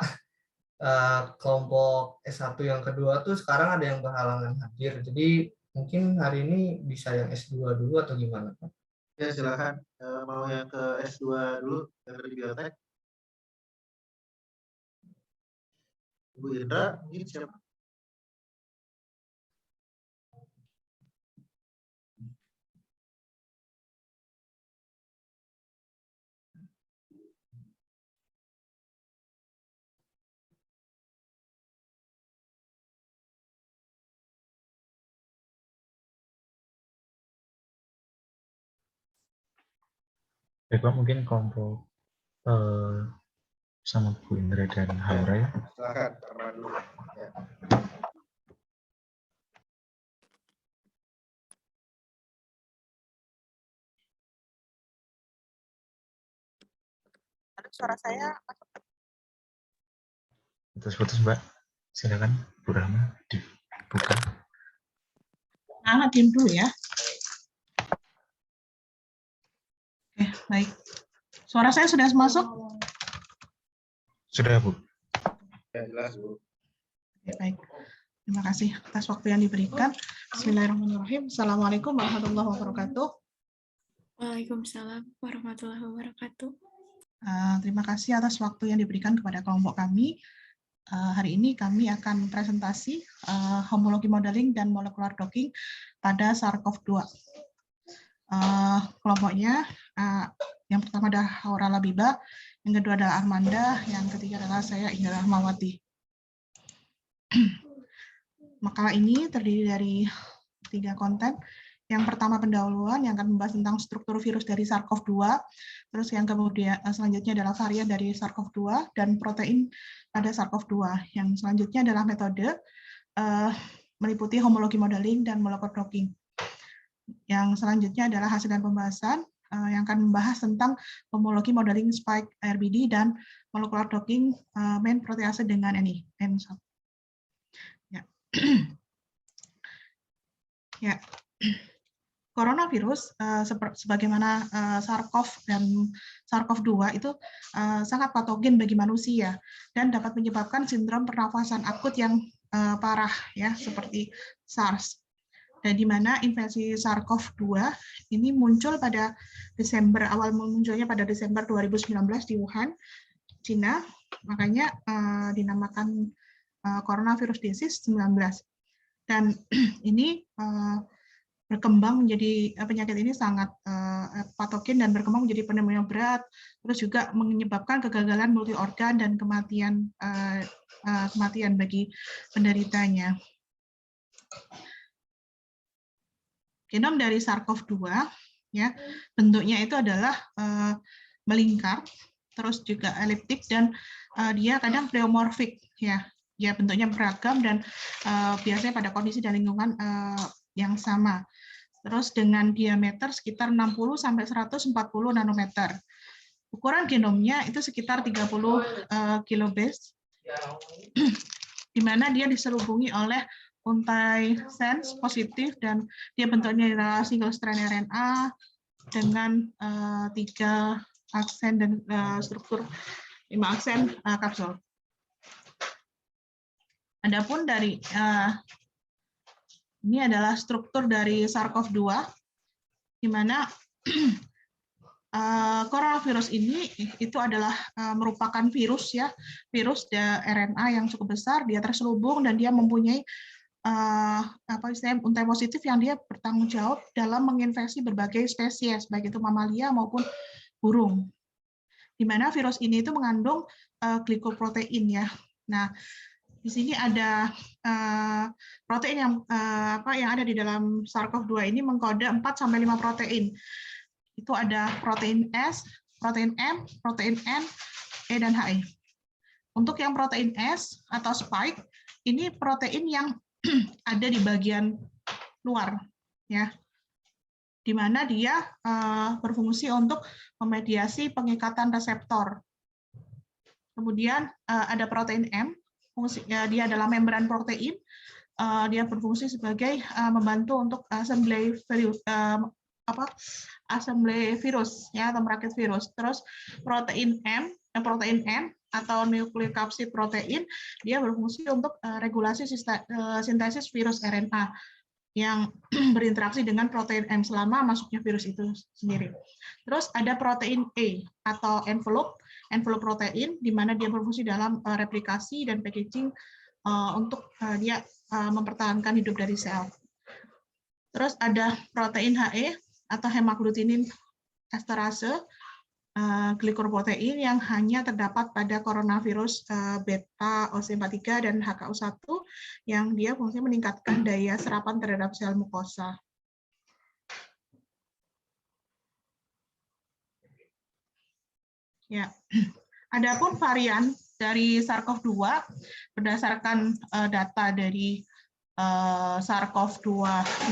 kelompok S1 yang kedua tuh sekarang ada yang berhalangan hadir, jadi mungkin hari ini bisa yang S2 dulu atau gimana Pak? Ya silakan, mau yang ke S2 dulu, yang di biotek. Bu Indra, mungkin siapa? Pak, mungkin kelompok sama Bu Indra dan Haura ya. Silakan, Arman dulu. Ya. Suara saya Putus-putus Mbak, silakan Bu Rahma dibuka. Matiin dulu ya. Oke, baik. Suara saya sudah masuk? Sudah Bu. Ya, jelas Bu. Ya, baik. Terima kasih atas waktu yang diberikan. Bismillahirrahmanirrahim. Assalamualaikum warahmatullahi wabarakatuh. Waalaikumsalam warahmatullahi wabarakatuh. Terima kasih atas waktu yang diberikan kepada kelompok kami. Hari ini kami akan presentasi homologi modeling dan molecular docking pada SARS-CoV-2. Kelompoknya yang pertama adalah Haura Labiba, yang kedua adalah Armanda, yang ketiga adalah saya Indra Rahmawati. Makalah ini terdiri dari 3 konten. Yang pertama pendahuluan yang akan membahas tentang struktur virus dari SARS-CoV-2, terus yang kemudian selanjutnya adalah varian dari SARS-CoV-2 dan protein pada SARS-CoV-2. Yang selanjutnya adalah metode meliputi homologi modeling dan molecular docking. Yang selanjutnya adalah hasil dan pembahasan yang akan membahas tentang homologi modeling spike RBD dan molecular docking main protease dengan N1. Ya. Ya. Coronavirus sebagaimana SARS-CoV dan SARS-CoV-2 itu sangat patogen bagi manusia dan dapat menyebabkan sindrom pernafasan akut yang parah ya seperti SARS. Dan di mana infeksi SARS-CoV-2 ini muncul pada awal munculnya pada Desember 2019 di Wuhan, Cina, makanya dinamakan coronavirus disease 19. Dan ini berkembang menjadi penyakit ini sangat patogen dan berkembang menjadi pneumonia berat, terus juga menyebabkan kegagalan multi organ dan kematian bagi penderitanya. Genom dari SARS-CoV-2 ya, bentuknya itu adalah melingkar, terus juga eliptik, dan dia kadang pleomorfik ya. Ya, bentuknya beragam dan biasanya pada kondisi dan lingkungan yang sama. Terus dengan diameter sekitar 60 sampai 140 nanometer. Ukuran genomnya itu sekitar 30 kilobase, di mana dia diselubungi oleh untai sense positif, dan dia bentuknya adalah single strand RNA dengan 3 aksen dan struktur 5 aksen kapsul. Adapun dari ini adalah struktur dari SARS-CoV-2, di mana coronavirus ini itu adalah merupakan virus ya, virus RNA yang cukup besar, dia terselubung dan dia mempunyai untai positif yang dia bertanggung jawab dalam menginfeksi berbagai spesies, baik itu mamalia maupun burung. Di mana virus ini itu mengandung glikoprotein ya. Nah, di sini ada protein yang ada di dalam SARS-CoV-2 ini mengkode 4-5 protein. Itu ada protein S, protein M, protein N, E, dan HE. Untuk yang protein S atau spike, ini protein yang ada di bagian luar, ya, di mana dia berfungsi untuk memediasi pengikatan reseptor. Kemudian ada protein M, dia adalah membran protein, dia berfungsi sebagai membantu untuk assembly virus ya, atau merakit virus. Terus protein N atau nukleokapsid protein, dia berfungsi untuk regulasi sintesis virus RNA yang berinteraksi dengan protein M selama masuknya virus itu sendiri. Terus ada protein E atau envelope protein, di mana dia berfungsi dalam replikasi dan packaging untuk dia mempertahankan hidup dari sel. Terus ada protein HE atau hemagglutinins esterase, glikoroprotein yang hanya terdapat pada coronavirus beta OC43 dan HKU1 yang dia fungsinya meningkatkan daya serapan terhadap sel mukosa. Ya, adapun varian dari SARS-CoV-2 berdasarkan data dari SARS-CoV-2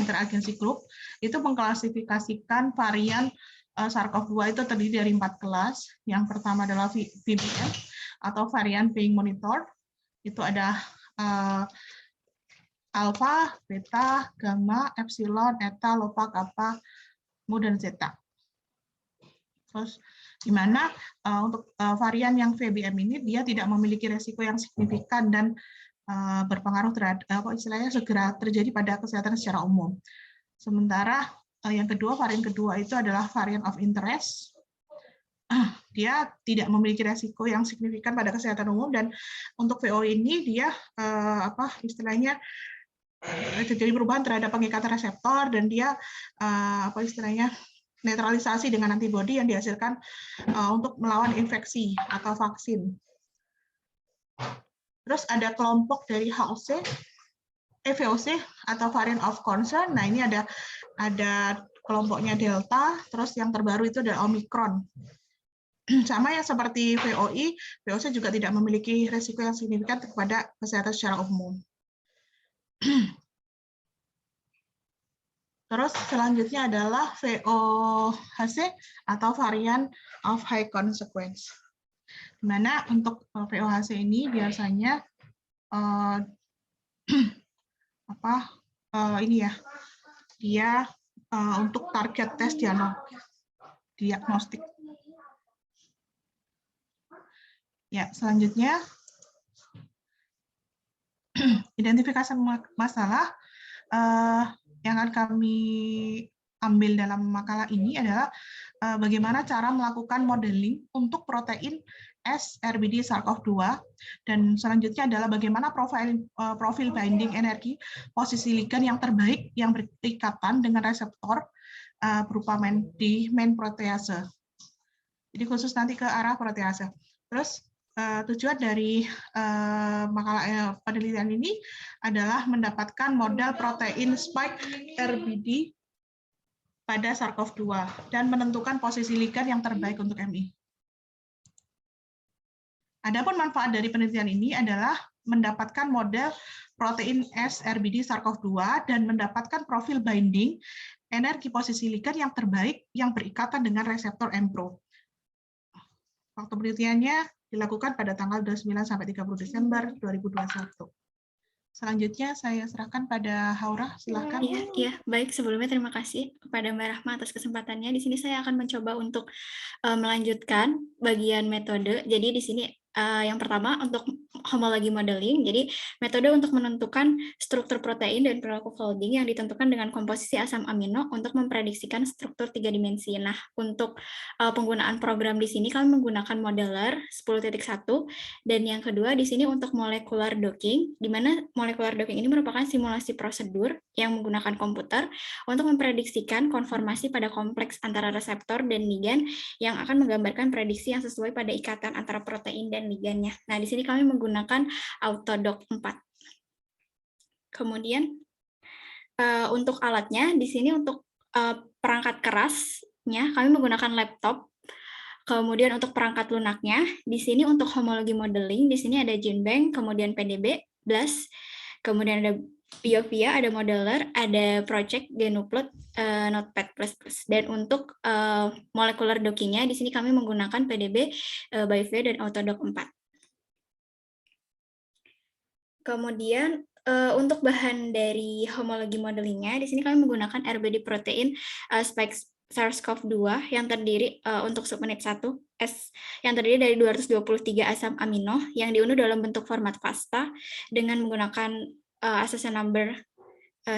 Interagency Group itu mengklasifikasikan varian SARS-CoV-2 itu terdiri dari 4 kelas. Yang pertama adalah VBM atau varian being monitored. Itu ada alpha, beta, gamma, epsilon, eta, lambda, kappa, mu, dan zeta. Terus di mana untuk varian yang VBM ini dia tidak memiliki resiko yang signifikan dan berpengaruh terhadap istilahnya segera terjadi pada kesehatan secara umum. Sementara yang kedua, varian kedua itu adalah varian of interest. Dia tidak memiliki resiko yang signifikan pada kesehatan umum, dan untuk VO ini dia istilahnya terjadi perubahan terhadap pengikatan reseptor, dan dia netralisasi dengan antibodi yang dihasilkan untuk melawan infeksi atau vaksin. Terus ada kelompok dari VOC atau variant of concern. Nah, ini ada kelompoknya Delta, terus yang terbaru itu ada Omicron. Sama yang seperti VOI, VOC juga tidak memiliki resiko yang signifikan kepada kesehatan secara umum. Terus selanjutnya adalah VOHC atau variant of high consequence. Di mana untuk VOHC ini biasanya dia untuk target tes diagnostik. Ya, selanjutnya identifikasi masalah yang akan kami ambil dalam makalah ini adalah bagaimana cara melakukan modeling untuk protein SRBD SARS-CoV-2, dan selanjutnya adalah bagaimana profil binding energi posisi ligan yang terbaik yang berikatan dengan reseptor berupa main protease. Jadi khusus nanti ke arah protease. Terus tujuan dari makalah penelitian ini adalah mendapatkan model protein spike RBD pada SARS-CoV-2 dan menentukan posisi ligan yang terbaik untuk MI. Adapun manfaat dari penelitian ini adalah mendapatkan model protein SRBD SARS-CoV-2 dan mendapatkan profil binding energi posisi ligan yang terbaik yang berikatan dengan reseptor MPRO. Waktu penelitiannya dilakukan pada tanggal 29 sampai 30 Desember 2021. Selanjutnya saya serahkan pada Haura, silakan. Iya, baik. Sebelumnya terima kasih kepada Mbak Rahma atas kesempatannya. Di sini saya akan mencoba untuk melanjutkan bagian metode. Jadi di sini yang pertama untuk homologi modeling. Jadi metode untuk menentukan struktur protein dan perilaku folding yang ditentukan dengan komposisi asam amino untuk memprediksikan struktur 3 dimensi. Nah, untuk penggunaan program di sini kami menggunakan modeler 10.1 dan yang kedua di sini untuk molecular docking, di mana molecular docking ini merupakan simulasi prosedur yang menggunakan komputer untuk memprediksikan konformasi pada kompleks antara reseptor dan ligan yang akan menggambarkan prediksi yang sesuai pada ikatan antara protein dan ligannya. Nah, di sini kami menggunakan Autodoc 4. Kemudian untuk alatnya di sini untuk perangkat kerasnya kami menggunakan laptop. Kemudian untuk perangkat lunaknya di sini untuk homologi modeling di sini ada GenBank, kemudian PDB, BLAS, kemudian ada BioVia, ada modeler, ada project, GNUplot, Notepad++. Dan untuk molecular dockingnya di sini kami menggunakan PDB, BioVia, dan Autodoc 4. Kemudian untuk bahan dari homologi modelingnya di sini kami menggunakan RBD protein spike SARS-CoV-2 yang terdiri untuk subunit 1 yang terdiri dari 223 asam amino yang diunduh dalam bentuk format FASTA dengan menggunakan accession number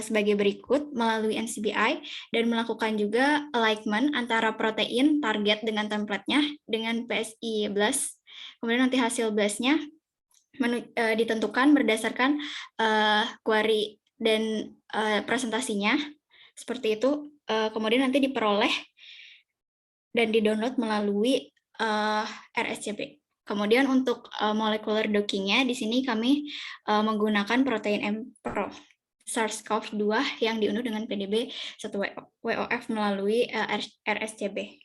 sebagai berikut melalui NCBI dan melakukan juga alignment antara protein target dengan template-nya dengan PSI BLAST. Kemudian nanti hasil BLAST-nya ditentukan berdasarkan query dan presentasinya seperti itu. Kemudian nanti diperoleh dan di-download melalui RSCB. Kemudian untuk molecular dockingnya di sini kami menggunakan protein MPRO SARS-CoV-2 yang diunduh dengan PDB 1WOF melalui RSCB.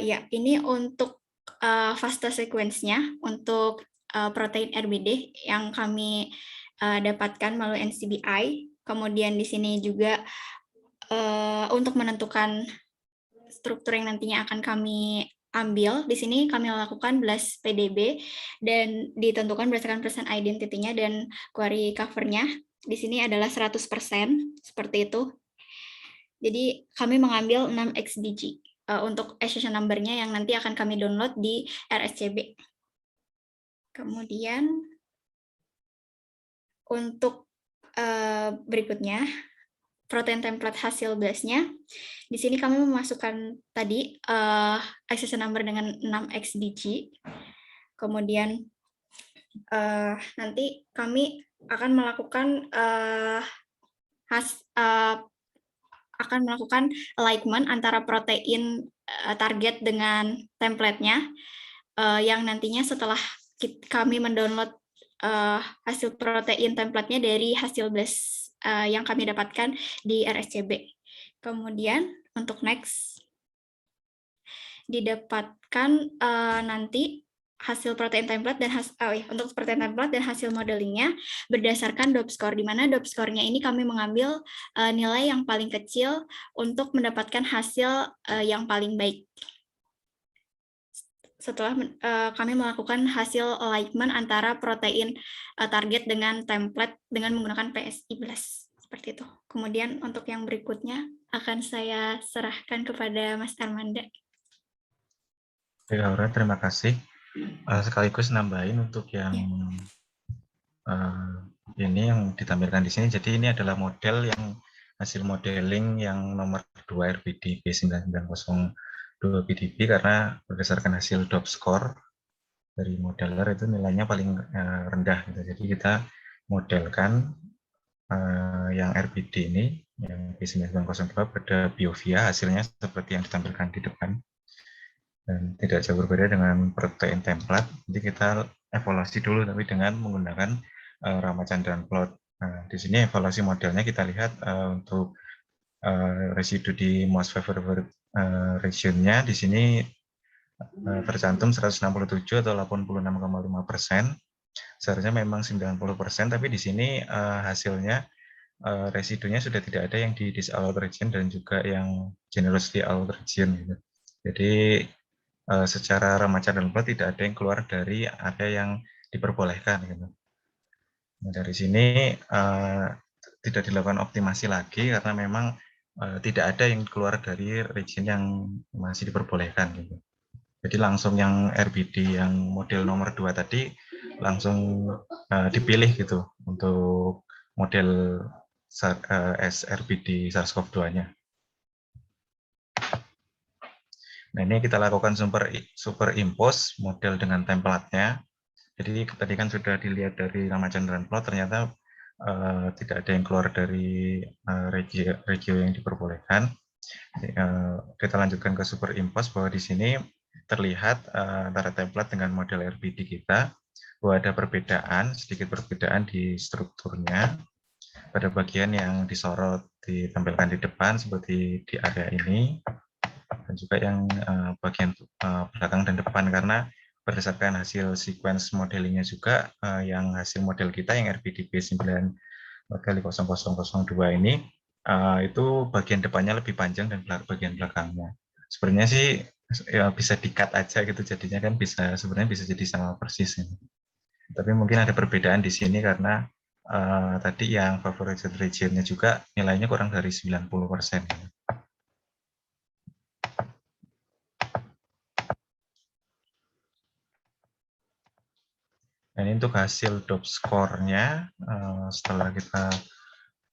Ya, ini untuk FASTA sequence-nya untuk protein RBD yang kami dapatkan melalui NCBI. Kemudian di sini juga untuk menentukan struktur yang nantinya akan kami ambil, di sini kami lakukan BLAST PDB dan ditentukan berdasarkan present identity-nya dan query cover-nya. Di sini adalah 100%, seperti itu. Jadi kami mengambil 6 XDG untuk accession number-nya yang nanti akan kami download di RSCB. Kemudian untuk berikutnya, protein template hasil BLAST-nya. Di sini kami memasukkan tadi accession number dengan 6 XDG. Kemudian nanti kami akan melakukan alignment antara protein target dengan template-nya yang nantinya setelah kami mendownload hasil protein template-nya dari hasil BLAST yang kami dapatkan di RSCB. Kemudian untuk next didapatkan nanti hasil protein template dan untuk protein template dan hasil modelingnya berdasarkan DOP score, di mana DOP score-nya ini kami mengambil nilai yang paling kecil untuk mendapatkan hasil yang paling baik. Setelah kami melakukan hasil alignment antara protein target dengan template dengan menggunakan PSI BLAST. Seperti itu. Kemudian untuk yang berikutnya akan saya serahkan kepada Mas Armanda. Oke, Aura, terima kasih. Sekaligus nambahin untuk yang ini yang ditampilkan di sini. Jadi ini adalah model yang hasil modeling yang nomor 2 RBD B9901 2 PDB karena berdasarkan hasil DOP score dari modeler itu nilainya paling rendah. Gitu. Jadi kita modelkan yang RBD ini, yang B902 pada biovia, hasilnya seperti yang ditampilkan di depan. Dan tidak jauh berbeda dengan protein template. Jadi kita evaluasi dulu tapi dengan menggunakan Ramachandran plot. Nah, di sini evaluasi modelnya kita lihat untuk residu di most favored region-nya di sini tercantum 167 atau 86,5%. Seharusnya memang 90%, tapi di sini hasilnya residunya sudah tidak ada yang di disallowed region dan juga yang generously allowed region. Gitu. Jadi secara Ramachandran plot tidak ada yang keluar dari area yang diperbolehkan. Gitu. Nah, dari sini tidak dilakukan optimasi lagi karena memang tidak ada yang keluar dari region yang masih diperbolehkan. Gitu. Jadi langsung yang RBD yang model nomor 2 tadi langsung dipilih gitu untuk model SRBD SARS-CoV-2-nya. Nah, ini kita lakukan superimpose model dengan template-nya. Jadi tadi kan sudah dilihat dari Ramachandran plot, ternyata tidak ada yang keluar dari regio yang diperbolehkan. Kita lanjutkan ke superimpose bahwa di sini terlihat antara template dengan model RBD kita bahwa ada perbedaan, sedikit perbedaan di strukturnya. Pada bagian yang disorot ditampilkan di depan seperti di area ini, dan juga yang bagian belakang dan depan karena berdasarkan hasil sequence modelingnya juga yang hasil model kita yang RBD B9 kali 0002 ini itu bagian depannya lebih panjang dan bagian belakangnya. Sebenarnya sih ya bisa di-cut aja gitu jadinya kan sebenarnya bisa jadi sama persis. Gitu. Tapi mungkin ada perbedaan di sini karena tadi yang favored region-nya juga nilainya kurang dari 90%. Nah, ini untuk hasil DOP score-nya setelah kita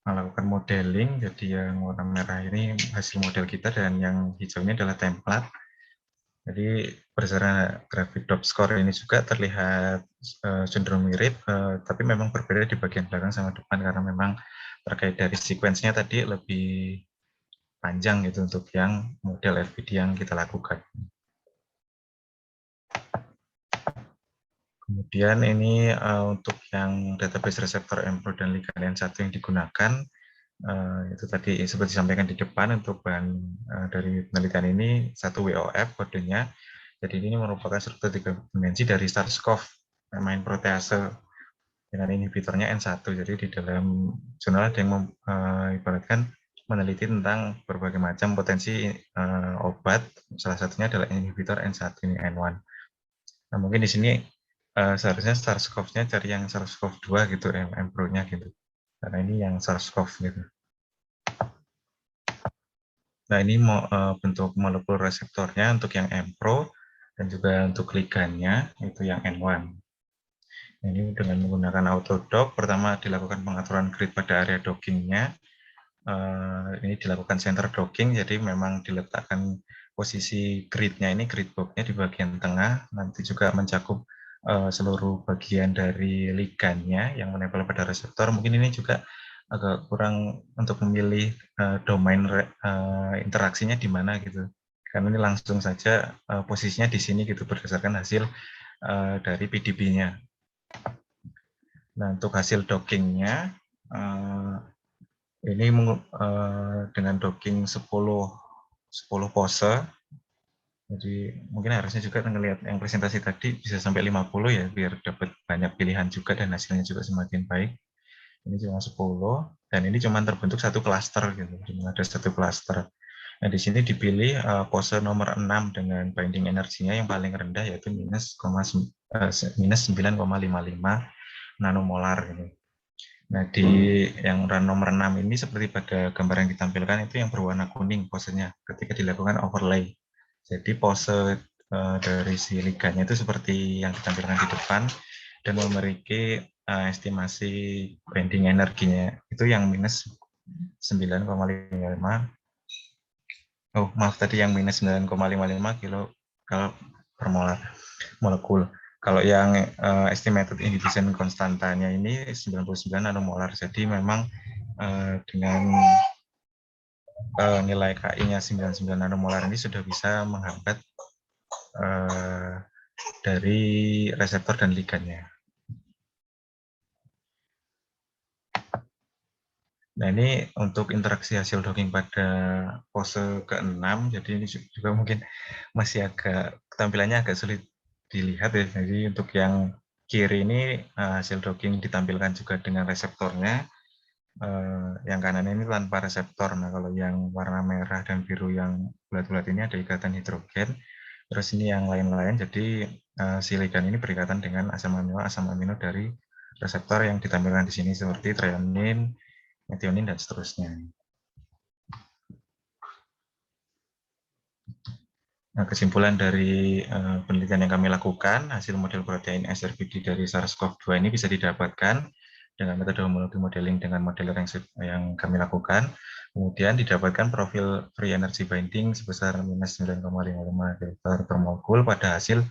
melakukan modeling, jadi yang warna merah ini hasil model kita dan yang hijau ini adalah template. Jadi berdasarkan grafik DOP score ini juga terlihat cenderung mirip, tapi memang berbeda di bagian belakang sama depan karena memang terkait dari sequence-nya tadi lebih panjang gitu untuk yang model RBD yang kita lakukan. Kemudian ini untuk yang database reseptor M-Pro dan ligan N1 yang digunakan, itu tadi seperti disampaikan di depan untuk bahan dari penelitian ini 1 WOF kodenya. Jadi ini merupakan struktur 3 dimensi dari SARS-CoV main protease dengan inhibitornya N1. Jadi di dalam jurnal ada yang ibaratkan meneliti tentang berbagai macam potensi obat, salah satunya adalah inhibitor N1 ini N1. Nah, mungkin di sini seharusnya SARS-CoV-nya cari yang SARS-CoV-2 gitu, M-Pro-nya gitu. Karena ini yang SARS-CoV gitu. Nah, ini bentuk molekul reseptornya untuk yang M-Pro dan juga untuk ligannya itu yang N1. Nah, ini dengan menggunakan autodock, pertama dilakukan pengaturan grid pada area dockingnya. Ini dilakukan center docking, jadi memang diletakkan posisi gridnya ini, grid box-nya di bagian tengah, nanti juga mencakup seluruh bagian dari ligannya yang menempel pada reseptor. Mungkin ini juga agak kurang untuk memilih domain interaksinya di mana gitu. Karena ini langsung saja posisinya di sini gitu berdasarkan hasil dari PDB-nya. Nah, untuk hasil dockingnya ini dengan docking 10 pose. Jadi mungkin harusnya juga ngelihat yang presentasi tadi bisa sampai 50 ya, biar dapat banyak pilihan juga dan hasilnya juga semakin baik. Ini cuma 10, dan ini cuma terbentuk satu klaster gitu, cuma ada satu klaster. Nah, di sini dipilih pose nomor 6 dengan binding energinya yang paling rendah yaitu minus 9,55 nanomolar gitu. Nah, di yang nomor 6 ini seperti pada gambar yang ditampilkan itu yang berwarna kuning posenya ketika dilakukan overlay. Jadi pose dari si ligannya itu seperti yang ditampilkan di depan dan memiliki estimasi binding energinya itu yang minus 9,55 Oh, maaf tadi yang minus 9,55 kilo per molekul. Kalau yang estimated inhibition konstantanya ini 99 nanomolar. Jadi memang dengan nilai KI-nya 99 nanomolar ini sudah bisa menghambat dari reseptor dan ligannya. Nah, ini untuk interaksi hasil docking pada pose ke-6, jadi ini juga mungkin masih tampilannya agak sulit dilihat ya. Jadi untuk yang kiri ini hasil docking ditampilkan juga dengan reseptornya, yang kanan ini tanpa reseptor. Nah, kalau yang warna merah dan biru yang bulat-bulat ini ada ikatan hidrogen, terus ini yang lain-lain, jadi si ligan ini berikatan dengan asam amino dari reseptor yang ditampilkan di sini seperti threonine, metionin, dan seterusnya. Nah, kesimpulan dari penelitian yang kami lakukan, hasil model protein SRBD dari SARS-CoV-2 ini bisa didapatkan dengan metode homologi modeling dengan modeler yang kami lakukan. Kemudian didapatkan profil free energy binding sebesar minus 9,55 kilokalorie per molekul pada hasil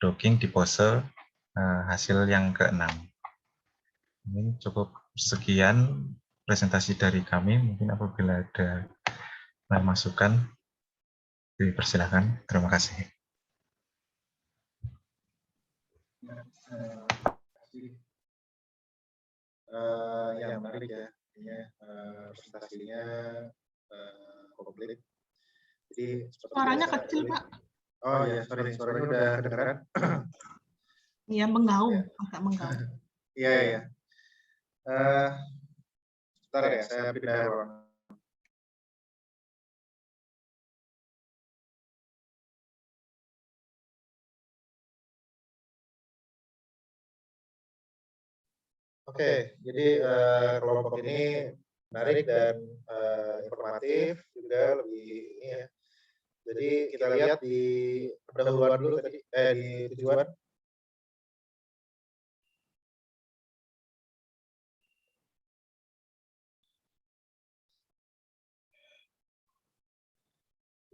docking di pose hasil yang ke-6. Ini cukup sekian presentasi dari kami. Mungkin apabila ada masukan, dipersilakan. Terima kasih. Yang menarik ya, presentasinya komplit. Jadi suaranya kecil, Pak. Oh iya, sorry, suaranya udah kedengeran. Iya, menggaung, agak menggaung. Iya. Sebentar ya, saya pindah ruang. Oke, jadi kelompok ini menarik dan informatif juga, lebih ini ya. Jadi kita lihat di pendahuluan dulu tadi, di tujuan.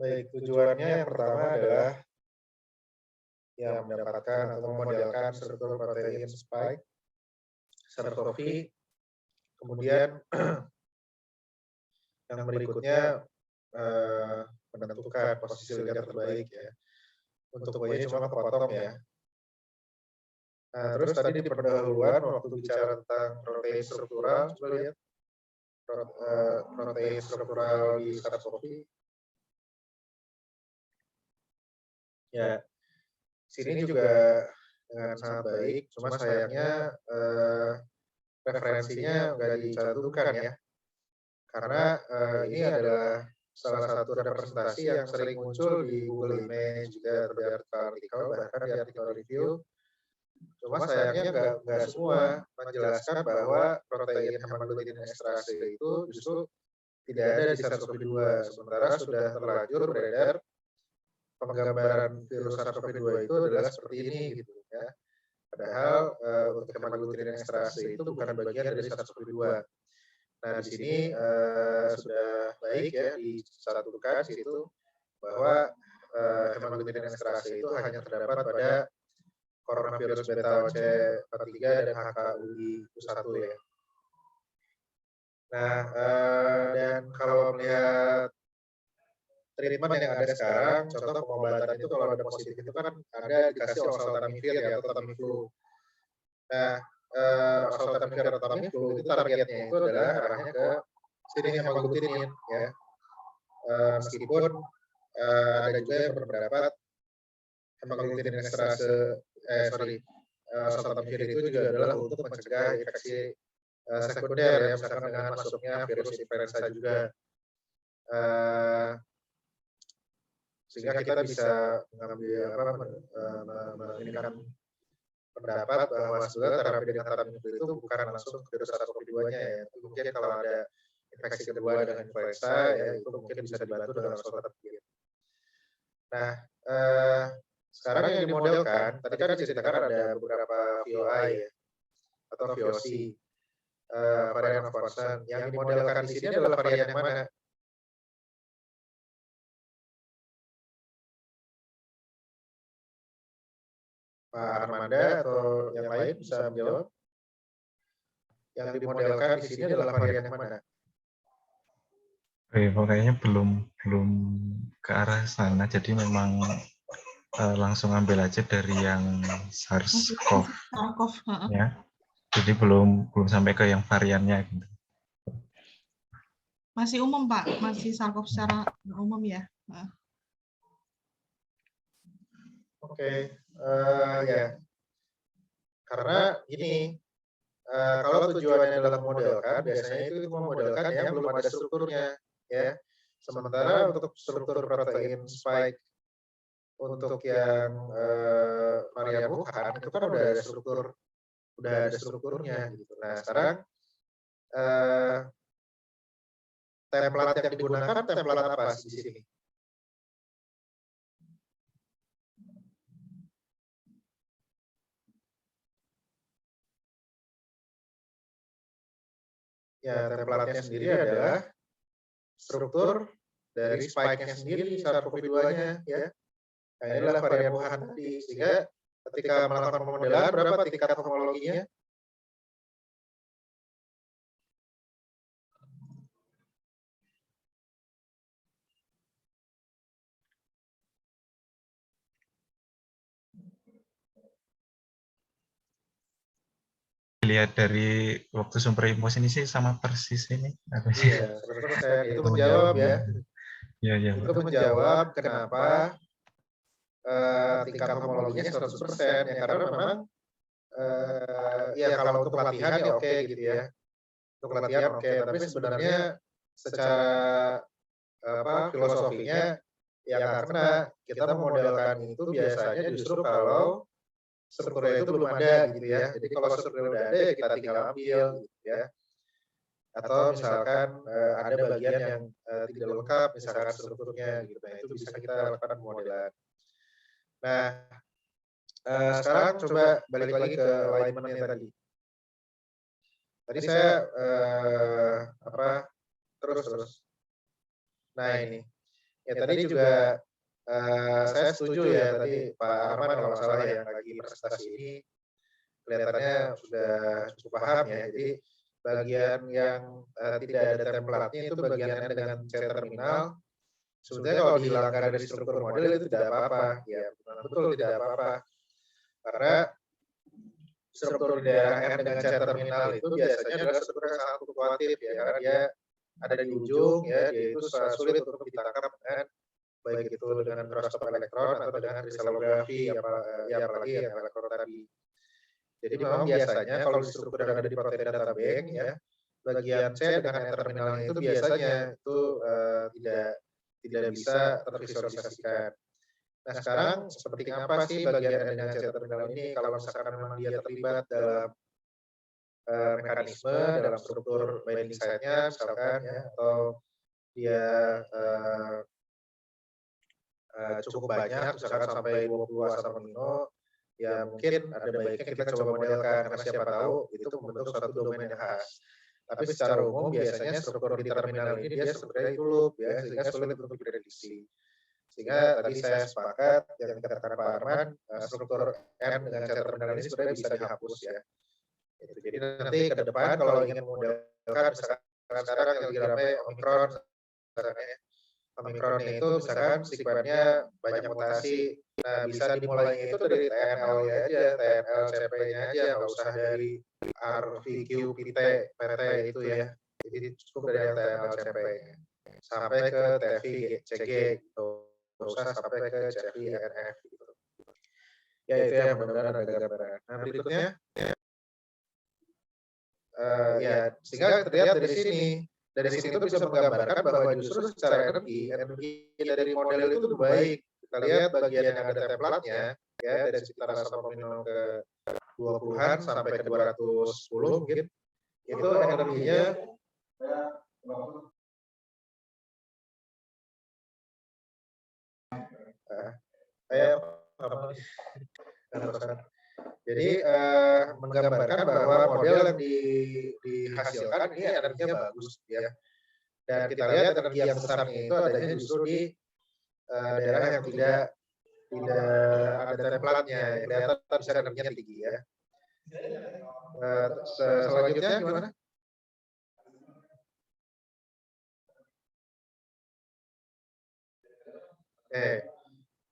Baik, tujuannya yang pertama adalah yang mendapatkan atau memodelkan struktur protein spike SARS-CoV. Kemudian yang berikutnya menentukan posisi ligan terbaik ya. Untuk Y cuma kepotong ya. Nah, terus tadi di pendahuluan waktu bicara tentang protein struktural, coba lihat protein struktural di SARS-CoV. Ya, sini juga dengan sangat baik, cuma sayangnya referensinya nggak dicantumkan ya, karena ini adalah salah satu representasi yang sering muncul di Google Image, juga di artikel, bahkan di artikel review. Cuma sayangnya nggak semua menjelaskan bahwa protein hemagglutinin ekstrase itu justru tidak ada di SARS-CoV-2, sementara sudah terlanjur beredar penggambaran virus SARS-CoV-2 itu adalah seperti ini gitu ya. Padahal untuk hemagglutinin ekstrase itu bukan bagian dari SARS-CoV-2. Nah, di sini sudah baik ya disatukan di situ bahwa hemagglutinin ekstrase itu hanya terdapat pada coronavirus beta OC43 dan HKUI1 ya. Nah, dan kalau melihat treatment yang ada sekarang, contoh pengobatan itu kalau ada positif itu kan ada dikasih oseltamivir ya atau Tamiflu. Nah, oseltamivir atau Tamiflu itu targetnya itu adalah arahnya ke screening hemagglutinin ya. Meskipun ada juga yang berpendapat hemagglutinin ekstrase oseltamivir itu juga adalah untuk mencegah infeksi sekunder ya, misalkan dengan masuknya virus influenza juga. Sehingga kita bisa mengambil menginginkan pendapat bahwa sebenarnya terapi dengan Tamiflu itu bukan langsung virus SARS-CoV-2-nya ya. Mungkin kalau ada infeksi kedua dengan influenza ya itu mungkin bisa dibantu dengan oseltamivir. Nah, sekarang yang dimodelkan, tadi kan diceritakan ada beberapa VOI ya, atau VOC, varian of concern. Yang dimodelkan di sini adalah varian yang mana? Pak Armanda atau yang lain bisa menjawab? Yang dimodelkan di sini adalah varian yang mana? Kayaknya belum ke arah sana, jadi memang langsung ambil aja dari yang SARS-CoV ya. Jadi belum sampai ke yang variannya gitu. Masih umum Pak, masih SARS-CoV secara umum ya. Oke, ya. Karena gini, kalau tujuannya adalah memodelkan, biasanya itu memodelkan yang belum ada strukturnya, ya. Sementara untuk struktur protein spike untuk yang varian Wuhan itu kan udah ada strukturnya gitu. Nah, sekarang template yang digunakan template apa di sini? Ya, template-nya sendiri adalah struktur dari spike-nya sendiri, SARS-CoV-2-nya, ya. Nah, ini adalah varian Wuhan tadi, sehingga ketika melakukan pemodelan, berapa tingkat homologinya? Lihat dari waktu sumber info ini sih sama persis ini. Iya, 100%. Itu menjawab ya. Iya. Itu menjawab kenapa tingkat homologinya 100% ya, karena memang ya kalau untuk latihan ya oke gitu ya. Untuk latihan oke, tapi sebenarnya secara filosofinya ya karena kita memodelkan itu biasanya justru kalau strukturnya itu belum ada gitu ya. Jadi kalau strukturnya udah ada ya kita tinggal ambil gitu ya. Atau misalkan ada bagian yang tidak lengkap misalkan strukturnya gitu. Nah, itu bisa kita lakukan pemodelan. Nah, sekarang coba balik lagi ke alignment-nya tadi. Tadi saya terus. Nah, ini. Ya tadi juga saya setuju ya tadi Pak Arman kalau nggak salah yang lagi presentasi ini kelihatannya sudah cukup paham ya. Jadi bagian yang tidak ada template-nya itu bagiannya dengan C terminal. Sebetulnya kalau dihilangkan dari struktur model itu tidak apa-apa. Ya, betul tidak apa-apa. Karena struktur di daerah R dengan C terminal itu biasanya adalah struktur yang sangat fluktuatif ya, karena dia ada di ujung ya, dia itu sulit untuk ditangkap dengan baik itu dengan mikroskop elektron atau dengan kristallografi apalagi yang elektron tadi. Jadi memang biasanya kalau di struktur yang ada di protein data bank ya, bagian C dengan N terminalnya itu biasanya itu tidak bisa tervisualisasikan. Nah, sekarang seperti apa sih bagian N dengan C terminal ini kalau misalkan memang dia terlibat dalam mekanisme dalam struktur binding site-nya misalkan ya, atau dia cukup banyak misalkan sampai 20 asam amino, ya mungkin ada baiknya kita coba modelkan karena siapa tahu itu membentuk suatu domain yang khas. Tapi secara umum biasanya struktur di terminal ini dia sebenarnya loop ya, sehingga sulit untuk diprediksi. Sehingga tadi saya sepakat yang dikatakan Pak Arman, struktur N dengan C terminal ini sebenarnya bisa dihapus ya. Jadi nanti ke depan kalau ingin memodelkan misalkan sekarang yang lagi ramai Omicron, Omicron itu misalkan sekuennya banyak mutasi, nah bisa dimulainya itu dari TNL-nya aja, TNL CP-nya aja, nggak usah dari RVQ, PT itu ya. Jadi cukup dari yang TNL CP-nya sampai ke TFI, CG gitu, nggak usah sampai ke CFI, NF gitu. Ya itu yang benar-benar ada gambaran. Nah berikutnya, ya sehingga terlihat dari sini itu bisa menggambarkan bahwa justru secara energi dari model itu lebih baik. Kita lihat bagian yang ada template-nya ya, dari sekitar asam amino ke 20-an sampai ke 210 mungkin itu energinya jadi menggambarkan bahwa model yang dihasilkan ini energinya bagus ya. Dan kita lihat energi yang besarnya itu adanya justru di daerah yang tidak ada template-nya, kelihatan bisa energinya tinggi ya. Selanjutnya gimana?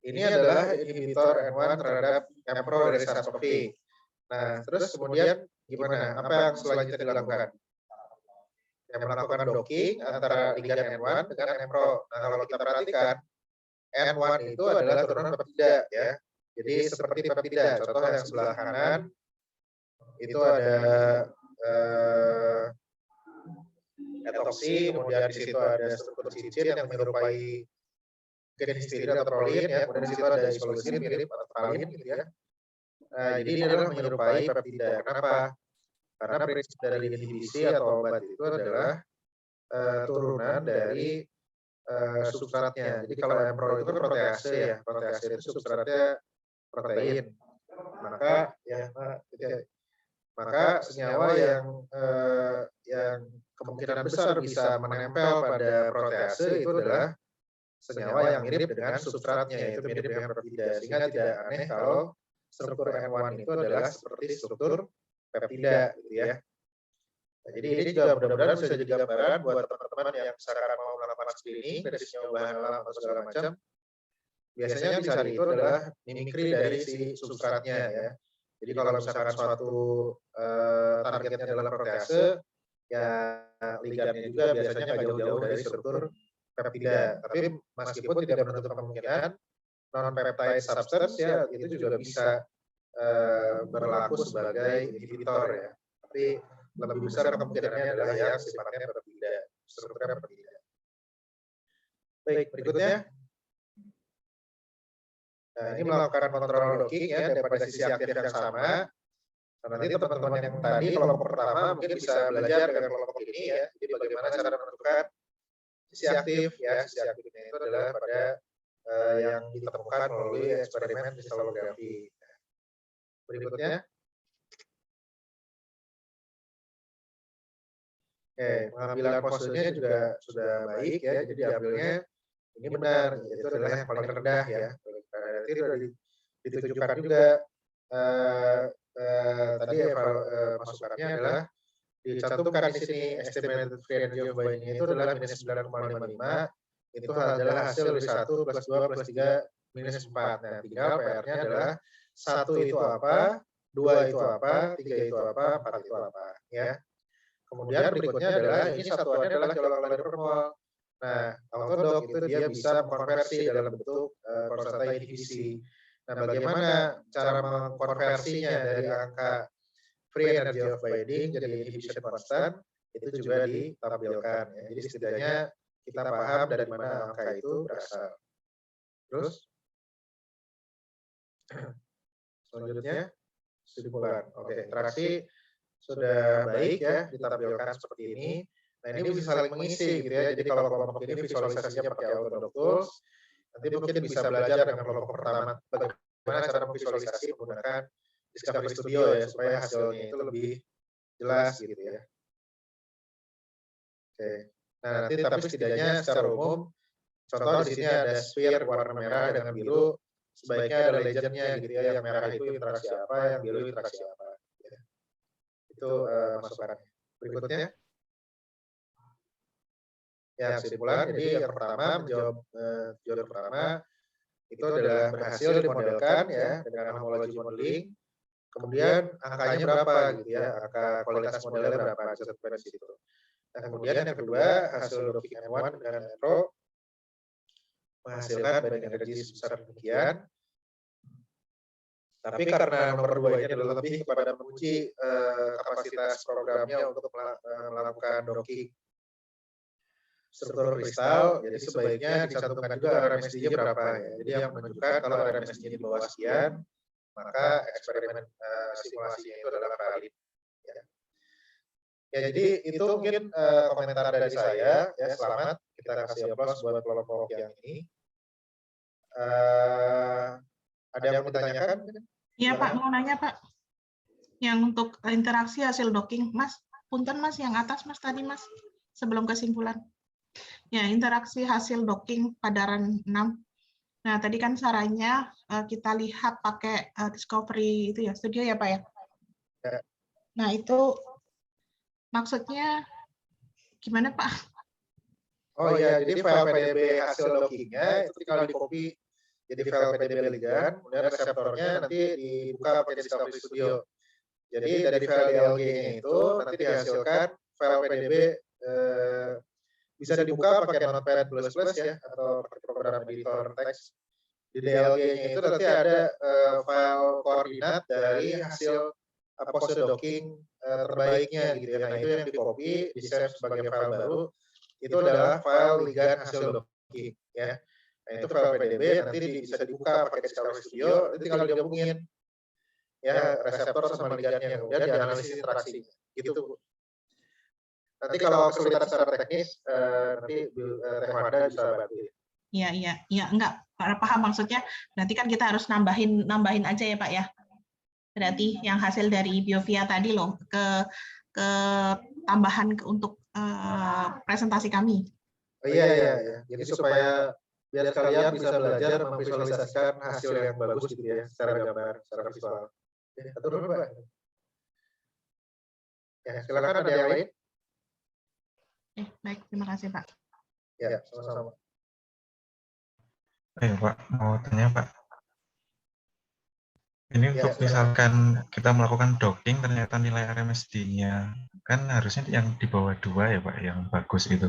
Ini adalah inhibitor N1 terhadap Mpro dari SARS-CoV. Nah, terus kemudian gimana? Apa yang selanjutnya dilakukan? Yang melakukan docking antara ligan N1 dengan Mpro. Nah, kalau kita perhatikan, N1 itu adalah turunan peptida ya. Jadi seperti peptida. Contoh yang sebelah kanan itu ada etoksi, kemudian di situ ada struktur cincin yang menyerupai gen histidin atau prolin ya, kemudian di situ ada isoleucin mirip atau pralin gitu ya. Nah, jadi ini adalah menyerupai peptida. Kenapa? Karena prinsip dari inhibisi atau obat itu adalah turunan dari substratnya. Jadi kalau Mpro itu protease ya, protease itu substratnya protein. Maka senyawa yang kemungkinan besar bisa menempel pada protease itu adalah senyawa yang mirip dengan substratnya, yaitu mirip dengan peptida. Sehingga tidak aneh kalau struktur N1 itu adalah seperti struktur peptida, gitu ya. Nah, jadi ini juga mudah-mudahan bisa jadi gambaran buat teman-teman yang sekarang mau melakukan screening dari senyawa bahan alam atau segala macam. Biasanya yang dicari itu adalah mimikri dari si substratnya ya. Jadi kalau misalkan suatu targetnya adalah protease, ya ligannya juga biasanya nggak jauh-jauh dari struktur peptida. Tapi meskipun tidak menutup kemungkinan non-peptide substance ya itu juga bisa berlaku sebagai inhibitor ya. Tapi lebih besar kemungkinannya adalah yang sifatnya peptida, strukturnya peptida. Baik, berikutnya. Nah, ini melakukan kontrol docking ya daripada sisi aktif yang sama. Nah, nanti teman-teman yang tadi kelompok pertama mungkin bisa belajar dengan kelompok ini ya. Jadi bagaimana cara menentukan sisi aktif ya. Sisi aktifnya itu adalah pada yang ditemukan melalui eksperimen kristalografi. Berikutnya. Oke, pengambilan posenya juga sudah baik ya. Jadi ambilnya ini benar, itu adalah yang paling rendah ya. Nanti sudah ditunjukkan juga tadi masukannya adalah dicantumkan di sini estimated free energy of binding itu adalah minus 9,55. Itu adalah hasil dari 1 plus 2 plus 3 minus 4. Nah, tinggal PR-nya adalah 1 itu apa, 2 itu apa, 3 itu apa, 4 itu apa ya. Kemudian berikutnya adalah ini satuannya adalah kilokalorie per mol. Nah, autodoc itu dia bisa mengkonversi dalam bentuk konstan inhibisi. Nah, bagaimana cara mengkonversinya dari angka free energy of binding jadi inhibition constant itu juga ditampilkan. Ya. Jadi setidaknya kita paham dari mana angka itu berasal. Terus selanjutnya kesimpulan. Oke, interaksi sudah baik ya ditampilkan seperti ini. Nah, ini bisa saling mengisi gitu ya. Jadi kalau kelompok ini visualisasinya pakai autodoc tools, nanti mungkin bisa belajar dengan kelompok pertama bagaimana cara memvisualisasi menggunakan Discovery Studio ya supaya hasilnya itu lebih jelas gitu ya. Oke. Nah, nanti tapi setidaknya secara umum contoh di sini ada sphere warna merah dengan biru, sebaiknya ada legend-nya gitu ya, yang merah itu interaksi apa, yang biru interaksi apa. Ya. Itu masukannya. Berikutnya. Ya, kesimpulan, jadi yang pertama menjawab jawaban pertama itu adalah berhasil dimodelkan ya dengan homology modeling. Kemudian angkanya berapa gitu ya, angka kualitas modelnya berapa sequence itu. Nah, kemudian yang kedua hasil docking N1 dengan Mpro menghasilkan binding energi sebesar demikian. Tapi karena nomor 2 ini adalah lebih kepada menguji kapasitas programnya untuk melakukan docking struktur kristal, jadi sebaiknya dicantumkan juga RMSD-nya berapa ya. Jadi yang menunjukkan kalau RMSD-nya di bawah sekian, maka eksperimen simulasinya itu adalah valid. Ya, jadi itu mungkin komentar dari saya. Ya, selamat. Kita kasih aplaus buat kelompok yang ini. Ada yang mau ditanyakan? Iya Pak, mau nanya Pak. Yang untuk interaksi hasil docking, Mas, punten Mas, yang atas Mas tadi Mas, sebelum kesimpulan. Ya, interaksi hasil docking padaran 6 Nah, tadi kan sarannya kita lihat pakai Discovery itu ya, Studio ya Pak ya? Ya. Nah, itu maksudnya gimana Pak? Oh iya, jadi file PDB hasil dockingnya itu tinggal di copy jadi file PDB Ligan, kemudian reseptornya nanti dibuka pakai Discovery Studio. Jadi dari file DLG-nya itu nanti dihasilkan file PDB bisa dibuka pakai Notepad++ ya, atau pakai program editor teks. Di DLG-nya itu nanti ada file koordinat dari hasil pose docking terbaiknya gitu ya. Nah itu yang di copy, di save sebagai file baru. Itu adalah file ligan hasil docking ya. Nah itu file PDB nanti bisa dibuka pakai Discovery Studio, nanti tinggal digabungin ya reseptor sama ligannya, kemudian dianalisis interaksinya gitu Bu. Nanti kalau kesulitan secara teknis nanti Teh Wanda bisa bantu. Iya, enggak paham maksudnya. Berarti kan kita harus nambahin aja ya Pak ya. Berarti yang hasil dari BioVia tadi loh ke tambahan untuk presentasi kami. Oh, iya. Jadi supaya biar kalian bisa belajar memvisualisasikan hasil yang bagus gitu ya, secara gambar, secara visual. Atur dulu Pak. Ya, silakan ada yang lain. Baik, terima kasih Pak. Ya, sama-sama. Pak, mau tanya Pak. Ini untuk misalkan kita melakukan docking, ternyata nilai RMSD-nya kan harusnya yang di bawah 2 ya Pak, yang bagus itu.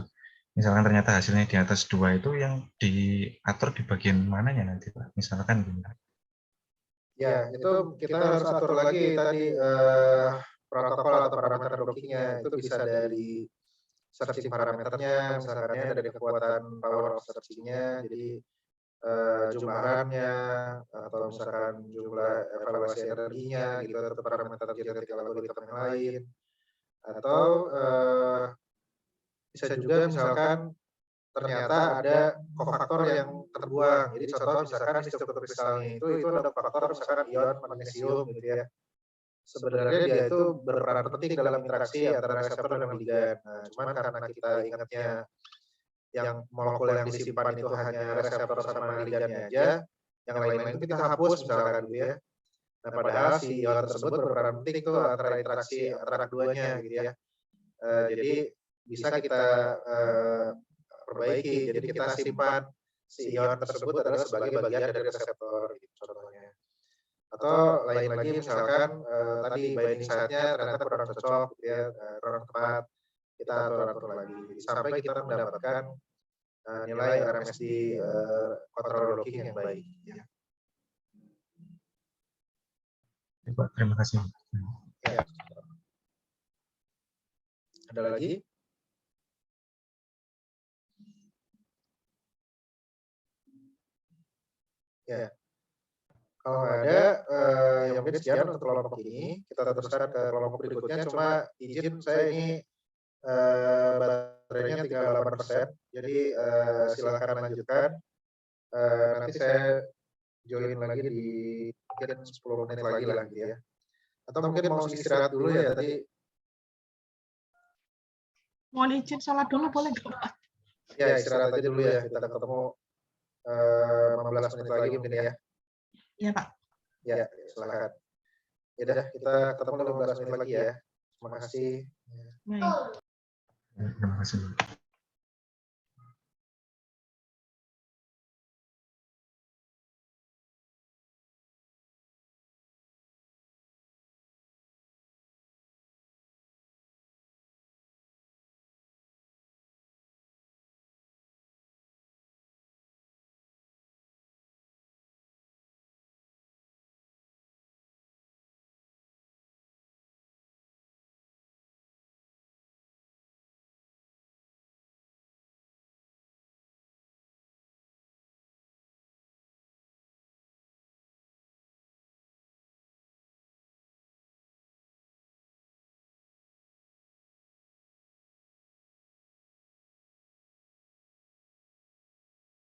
Misalkan ternyata hasilnya di atas 2 itu yang diatur di bagian mananya nanti Pak? Misalkan gimana? Ya, itu kita harus atur lagi tadi protokol atau parameter dockingnya. Itu bisa dari searching parameternya, misalkan ya, dari kekuatan power of searching-nya, jadi jumlah RAM-nya, atau misalkan jumlah evaluasi energinya, gitu, atau parameter genetik algoritma yang lain. Atau bisa juga misalkan ternyata ada kofaktor yang terbuang. Jadi contoh misalkan di struktur kristalnya itu ada faktor misalkan ion magnesium gitu ya. Sebenarnya dia itu berperan penting dalam interaksi antara reseptor dan ligan. Nah, cuman karena kita ingatnya yang molekul yang disimpan itu hanya reseptor sama ligannya aja, yang lain-lain itu kita hapus misalkan gitu ya. Nah, padahal si ion tersebut berperan penting itu antara interaksi antara keduanya gitu ya. Jadi bisa kita perbaiki. Jadi kita simpan si ion tersebut adalah sebagai bagian dari reseptor gitu contohnya. Atau lain lagi misalkan tadi binding site-nya ternyata kurang cocok gitu ya, kurang tepat, kita atur lagi. Sampai kita mendapatkan nilai RMSD control docking yang baik. Ya. Pak, terima kasih. Ya. Ada lagi? Ya. Kalau nggak ada, ya mungkin sekian untuk kelompok ini. Kita teruskan ke kelompok berikutnya. Cuma izin saya ini baterainya tinggal 8%. Jadi silakan lanjutkan. Nanti saya join lagi di mungkin 10 menit lagi lah gitu ya. Atau mungkin mau istirahat dulu ya tadi. Mau izin sholat dulu boleh nggak Pak? Ya istirahat aja dulu ya. Kita ketemu 15 menit lagi mungkin ya. Iya Pak. Ya, silakan. Ya udah, kita ketemu 15 menit lagi ya. Terima kasih. Baik. Terima kasih.